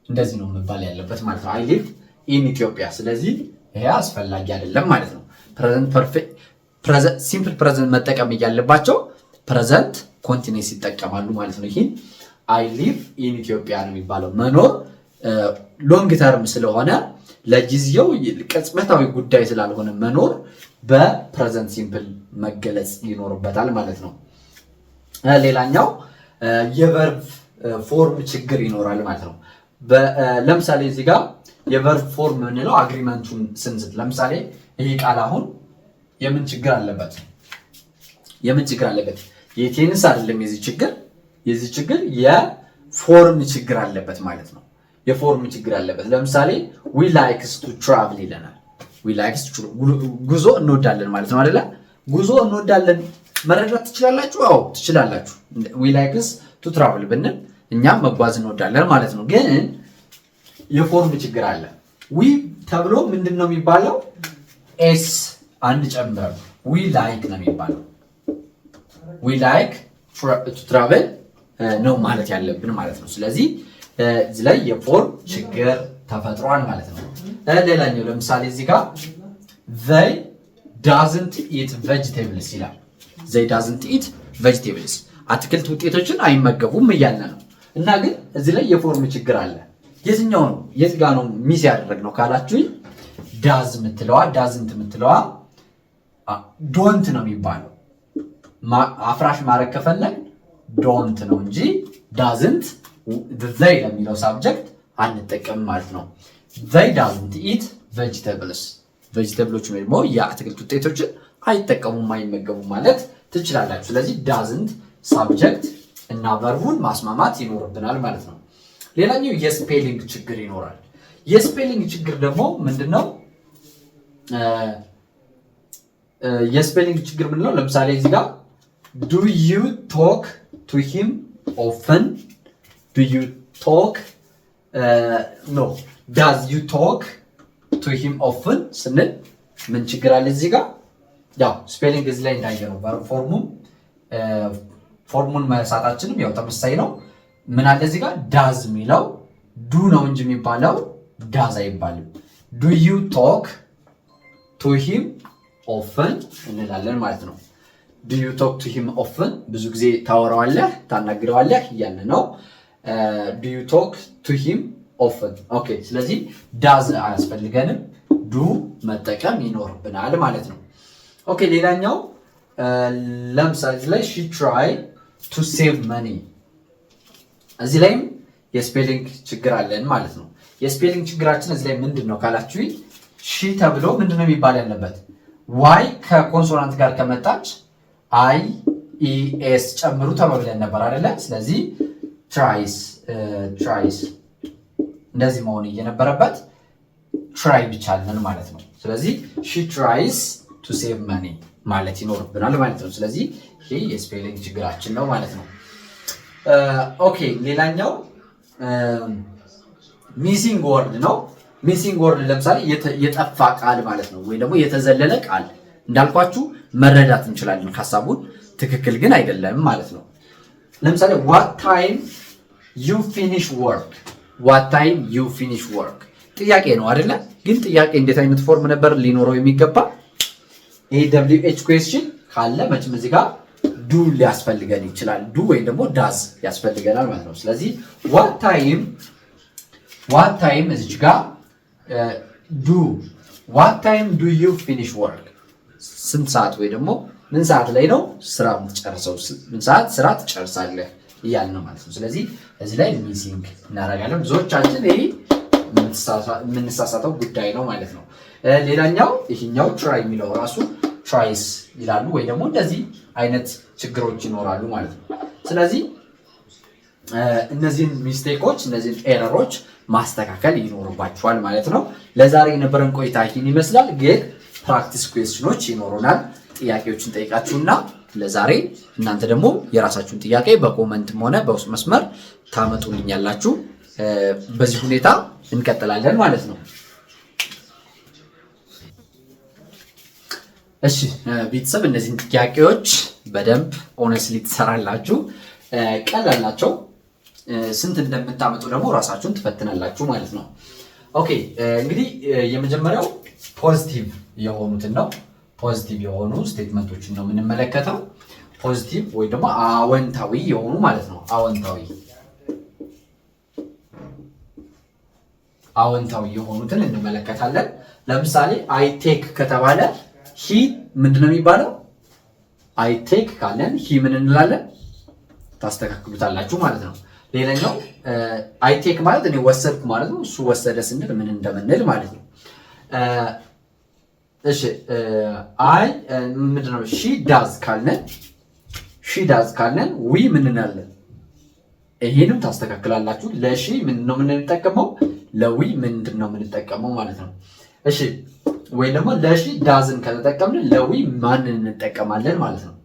እንደዚህ ነው መባል ያለበት ማለት ነው። አይ ሊቭ ኢን ኢትዮጵያ። ስለዚህ ይሄ አስፈላጊ አይደለም ማለት ነው። ፕሬዘንት ፐርፌክት ሲምፕል ፕሬዘንት መጠቀም እያለባቸው ፕሬዘንት ኮንቲኒየስ ይጠቀማሉ ማለት ነው። ይሄን አይ ሊቭ ኢን ኢትዮጵያ ነው የሚባለው። መኖር ሎንግ ተርም ስለሆነ ለጊዜው ቅጽበታዊ ጉዳይ ስላልሆነ መኖር በፕሬዘንት ሲምፕል መገለጽ ይኖርበታል ማለት ነው። ሌላኛው የቨርብ ፎርም ችግር ይኖራል ማለት ነው። ለምሳሌ እዚህ ጋር የቨርብ ፎርም የምንለው አግሪመንቱን ስንዝት፣ ለምሳሌ ይሄ ቃል አሁን የምን ችግር አለበት? የቴንስ አይደለም የዚህ ችግር የፎርም ችግር አለበት ማለት ነው። የፎርም ችግር አለበት። ለምሳሌ we likes to travel ይለናል። ጉዞ እንወዳለን ማለት ነው አይደለ? ጉዞ እንወዳለን መረዳት ትችላላችሁ? አዎ ትችላላችሁ። we likes to travel ብንል እኛም መጓዝ እንወዳለን ማለት ነው። ግን የፎርም ችግር አለ። we ተብሎ ምንድነው የሚባለው? ኤስ አንድ ጨምር we like ነው የሚባለው። we like to travel ነው ማለት ያለብን ማለት ነው። ስለዚህ እዚህ ላይ የፎርም ችግር ተፈጥሯል ማለት ነው። ሌላኛው ለምሳሌ እዚህ ጋር they doesn't eat vegetables ይላል። they doesn't eat vegetables አትክልት ውጤቶችን አይመገቡም እያለ ነው። እና ግን እዚህ ላይ የፎርም ችግር አለ። የትኛው ነው የት ጋር ነው ሚስ ያደረግነው ካላችሁኝ ዳዝ የምትለዋ ዳዝንት የምትለዋ ዶንት ነው የሚባለው። አፍራሽ ማድረግ ከፈለግ ዶንት ነው እንጂ ዳዝንት they ለሚለው ሳብጀክት አንጠቀም ማለት ነው። they doesn't eat vegetables ቬጂቴብሎች ወይ ደግሞ የአትክልት ውጤቶችን አይጠቀሙም አይመገቡም ማለት ትችላላችሁ። ስለዚህ doesn't ሳብጀክት እና ቨርቡን ማስማማት ይኖርብናል ማለት ነው። ሌላኛው የስፔሊንግ ችግር ይኖራል። የስፔሊንግ ችግር ደግሞ ምንድነው? የስፔሊንግ ችግር ምንድነው? ለምሳሌ እዚህ ጋር do you talk to him often do you talk no does you talk to him often ስንል ምን ችግር አለ እዚህ ጋር? ያው ስፔሊንግ እዚህ ላይ እንዳየነው ፎርሙን መሳታችንም ያው ተመሳሳይ ነው። ምን አለ እዚህ ጋር ዳዝ የሚለው ነው እንጂ የሚባለው ዳዝ አይባልም። ዱ ዩ ቶክ ቱ ሂም ኦፍን እንላለን ማለት ነው። ዱ ዩ ቶክ ቱ ሂም ኦፍን ብዙ ጊዜ ታወራዋለህ፣ ታናግረዋለህ እያለ ነው። ዱ ዩ ቶክ ቱ ሂም ኦፍን። ኦኬ፣ ስለዚህ ዳዝ አያስፈልገንም፣ ዱ መጠቀም ይኖርብናል ማለት ነው። ኦኬ፣ ሌላኛው ለምሳሌ ላይ ሺ ትራይ ቱ ሴቭ መኒ። እዚህ ላይም የስፔሊንግ ችግር አለን ማለት ነው። የስፔሊንግ ችግራችን እዚህ ላይ ምንድን ነው ካላችሁ ሺ ተብሎ ምንድን ነው የሚባል ያለበት? ዋይ ከኮንሶናንት ጋር ከመጣች አይ ኢ ኤስ ጨምሩ ተባብለን ነበር አይደለ? ስለዚህ ትራይስ እንደዚህ መሆን እየነበረበት ትራይ ብቻ አለን ማለት ነው። ስለዚህ ሺ ትራይስ ቱ ሴቭ መኒ ማለት ይኖርብናል ማለት ነው። ስለዚህ ይሄ የስፔሊንግ ችግራችን ነው ማለት ነው። ኦኬ፣ ሌላኛው ሚሲንግ ወርድ ነው። ሚሲንግ ወርድ ለምሳሌ የጠፋ ቃል ማለት ነው፣ ወይ ደግሞ የተዘለለ ቃል። እንዳልኳችሁ መረዳት እንችላለን ሀሳቡን፣ ትክክል ግን አይደለም ማለት ነው። ለምሳሌ what time you finish work፣ what time you finish work ጥያቄ ነው አይደለ? ግን ጥያቄ እንዴት አይነት ፎርም ነበር ሊኖረው የሚገባ? AWH question ካለ መቼም እዚህ ጋር ዱ ሊያስፈልገን ይችላል። ዱ ወይም ደግሞ ዳዝ ያስፈልገናል ማለት ነው። ስለዚህ what time እዚች ጋር what time do you finish work ስንት ሰዓት ወይ ደግሞ ምን ሰዓት ላይ ነው ስራ የምትጨርሰው? ምን ሰዓት ስራ ትጨርሳለህ እያልን ነው ማለት ነው። ስለዚህ እዚህ ላይ ሚሲንግ እናደርጋለን። ብዙዎቻችን ይሄ የምንሳሳተው ጉዳይ ነው ማለት ነው። ሌላኛው ይሄኛው ትራይ የሚለው ራሱ ትራይስ ይላሉ ወይ ደግሞ እንደዚህ አይነት ችግሮች ይኖራሉ ማለት ነው። ስለዚህ እነዚህን ሚስቴኮች እነዚህን ኤረሮች ማስተካከል ይኖርባችኋል ማለት ነው። ለዛሬ የነበረን ቆይታ ይህን ይመስላል። ግን ፕራክቲስ ኩዌስችኖች ይኖሩናል። ጥያቄዎችን ጠይቃችሁና ለዛሬ እናንተ ደግሞ የራሳችሁን ጥያቄ በኮመንትም ሆነ በውስጥ መስመር ታመጡልኛላችሁ። በዚህ ሁኔታ እንቀጥላለን ማለት ነው። እሺ ቤተሰብ እነዚህን ጥያቄዎች በደንብ ኦነስትሊ ትሰራላችሁ። ቀላል ናቸው። ስንት እንደምታመጡ ደግሞ ራሳችሁን ትፈትናላችሁ ማለት ነው። ኦኬ እንግዲህ የመጀመሪያው ፖዚቲቭ የሆኑትን ነው። ፖዚቲቭ የሆኑ ስቴትመንቶችን ነው የምንመለከተው። ፖዚቲቭ ወይ ደግሞ አወንታዊ የሆኑ ማለት ነው። አወንታዊ የሆኑትን እንመለከታለን። ለምሳሌ አይ ቴክ ከተባለ ሂ ምንድነው የሚባለው? አይ ቴክ ካለን ሂ ምን እንላለን? ታስተካክሉታላችሁ ማለት ነው። ሌላኛው አይ ቴክ ማለት እኔ ወሰድኩ ማለት ነው። እሱ ወሰደ ስንል ምን እንደምንል ማለት ነው። እሺ አይ ምንድነው? ሺ ዳዝ ካለን ዊ ምን እንላለን? ይሄንም ታስተካክላላችሁ። ለሺ ምንድነው የምንጠቀመው? ለዊ ምንድነው የምንጠቀመው ማለት ነው። እሺ ወይ ደግሞ ለሺ ዳዝን ከተጠቀምን ለዊ ማንን እንጠቀማለን ማለት ነው።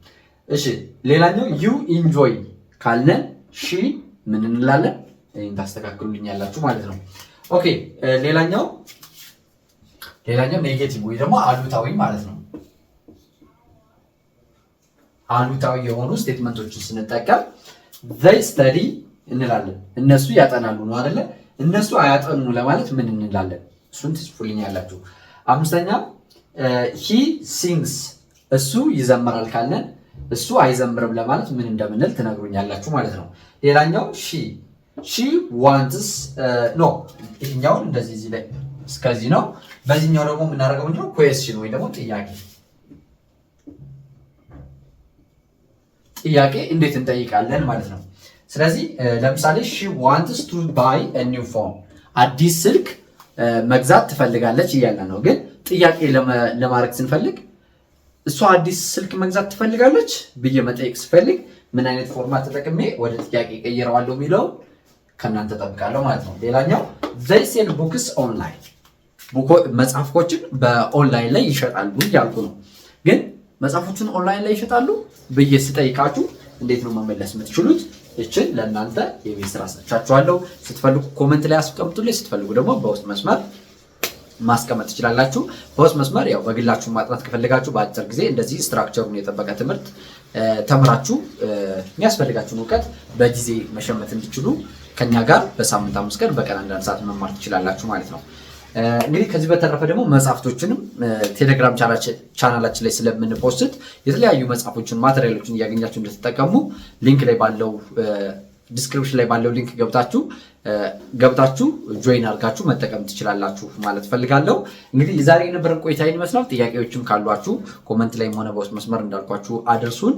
እሺ ሌላኛው ዩ ኢንጆይ ካለን ሺ ምን እንላለን? ይሄን ታስተካክሉልኛላችሁ ማለት ነው። ኦኬ ሌላኛው ኔጌቲቭ ወይ ደግሞ አሉታዊ ማለት ነው። አሉታዊ የሆኑ ስቴትመንቶችን ስንጠቀም they study እንላለን። እነሱ ያጠናሉ ነው አይደለ? እነሱ አያጠኑ ለማለት ምን እንላለን? እሱን ትጽፉልኛላችሁ። አምስተኛ he sings እሱ ይዘምራል ካለን እሱ አይዘምርም ለማለት ምን እንደምንል ትነግሩኛላችሁ ማለት ነው። ሌላኛው she wants ይሄኛውን እንደዚህ እዚህ ላይ እስከዚህ ነው። በዚህኛው ደግሞ የምናደርገው ምንድነው? question ወይ ደግሞ ጥያቄ እንዴት እንጠይቃለን ማለት ነው። ስለዚህ ለምሳሌ she wants to buy a new phone አዲስ ስልክ መግዛት ትፈልጋለች እያለ ነው። ግን ጥያቄ ለማድረግ ስንፈልግ እሷ አዲስ ስልክ መግዛት ትፈልጋለች ብዬ መጠየቅ ስፈልግ ምን አይነት ፎርማት ተጠቅሜ ወደ ጥያቄ ቀይረዋለሁ የሚለው ከእናንተ ጠብቃለሁ ማለት ነው። ሌላኛው they sell books online መጽሐፎችን በኦንላይን ላይ ይሸጣሉ እያልኩ ነው። ግን መጽሐፎችን ኦንላይን ላይ ይሸጣሉ ብዬ ስጠይቃችሁ እንዴት ነው መመለስ የምትችሉት? እችን ለእናንተ የቤት ስራ ሰጥቻችኋለሁ። ስትፈልጉ ኮመንት ላይ አስቀምጡልኝ፣ ስትፈልጉ ደግሞ በውስጥ መስመር ማስቀመጥ ትችላላችሁ። በውስጥ መስመር ያው በግላችሁ ማጥናት ከፈለጋችሁ በአጭር ጊዜ እንደዚህ ስትራክቸሩን የጠበቀ ትምህርት ተምራችሁ የሚያስፈልጋችሁን እውቀት በጊዜ መሸመት እንዲችሉ ከኛ ጋር በሳምንት 5 ቀን በቀን 1 ሰዓት መማር ትችላላችሁ ማለት ነው። እንግዲህ ከዚህ በተረፈ ደግሞ መጽሐፍቶችንም ቴሌግራም ቻናላችን ላይ ስለምንፖስት የተለያዩ መጽሐፎችን ማቴሪያሎችን እያገኛችሁ እንድትጠቀሙ ሊንክ ላይ ባለው ዲስክሪፕሽን ላይ ባለው ሊንክ ገብታችሁ ጆይን አድርጋችሁ መጠቀም ትችላላችሁ ማለት ፈልጋለሁ። እንግዲህ ዛሬ የነበረን ቆይታ ይመስላል። ጥያቄዎችም ካሏችሁ ኮመንት ላይም ሆነ በውስጥ መስመር እንዳልኳችሁ አድርሱን።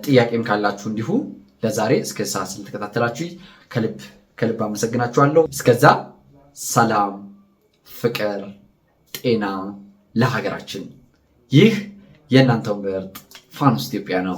ጥያቄም ካላችሁ እንዲሁ። ለዛሬ እስከ ሰዓት ስለተከታተላችሁ ከልብ አመሰግናችኋለሁ። እስከዛ ሰላም፣ ፍቅር፣ ጤና ለሀገራችን። ይህ የእናንተው ምርጥ ፋኖስ ኢትዮጵያ ነው።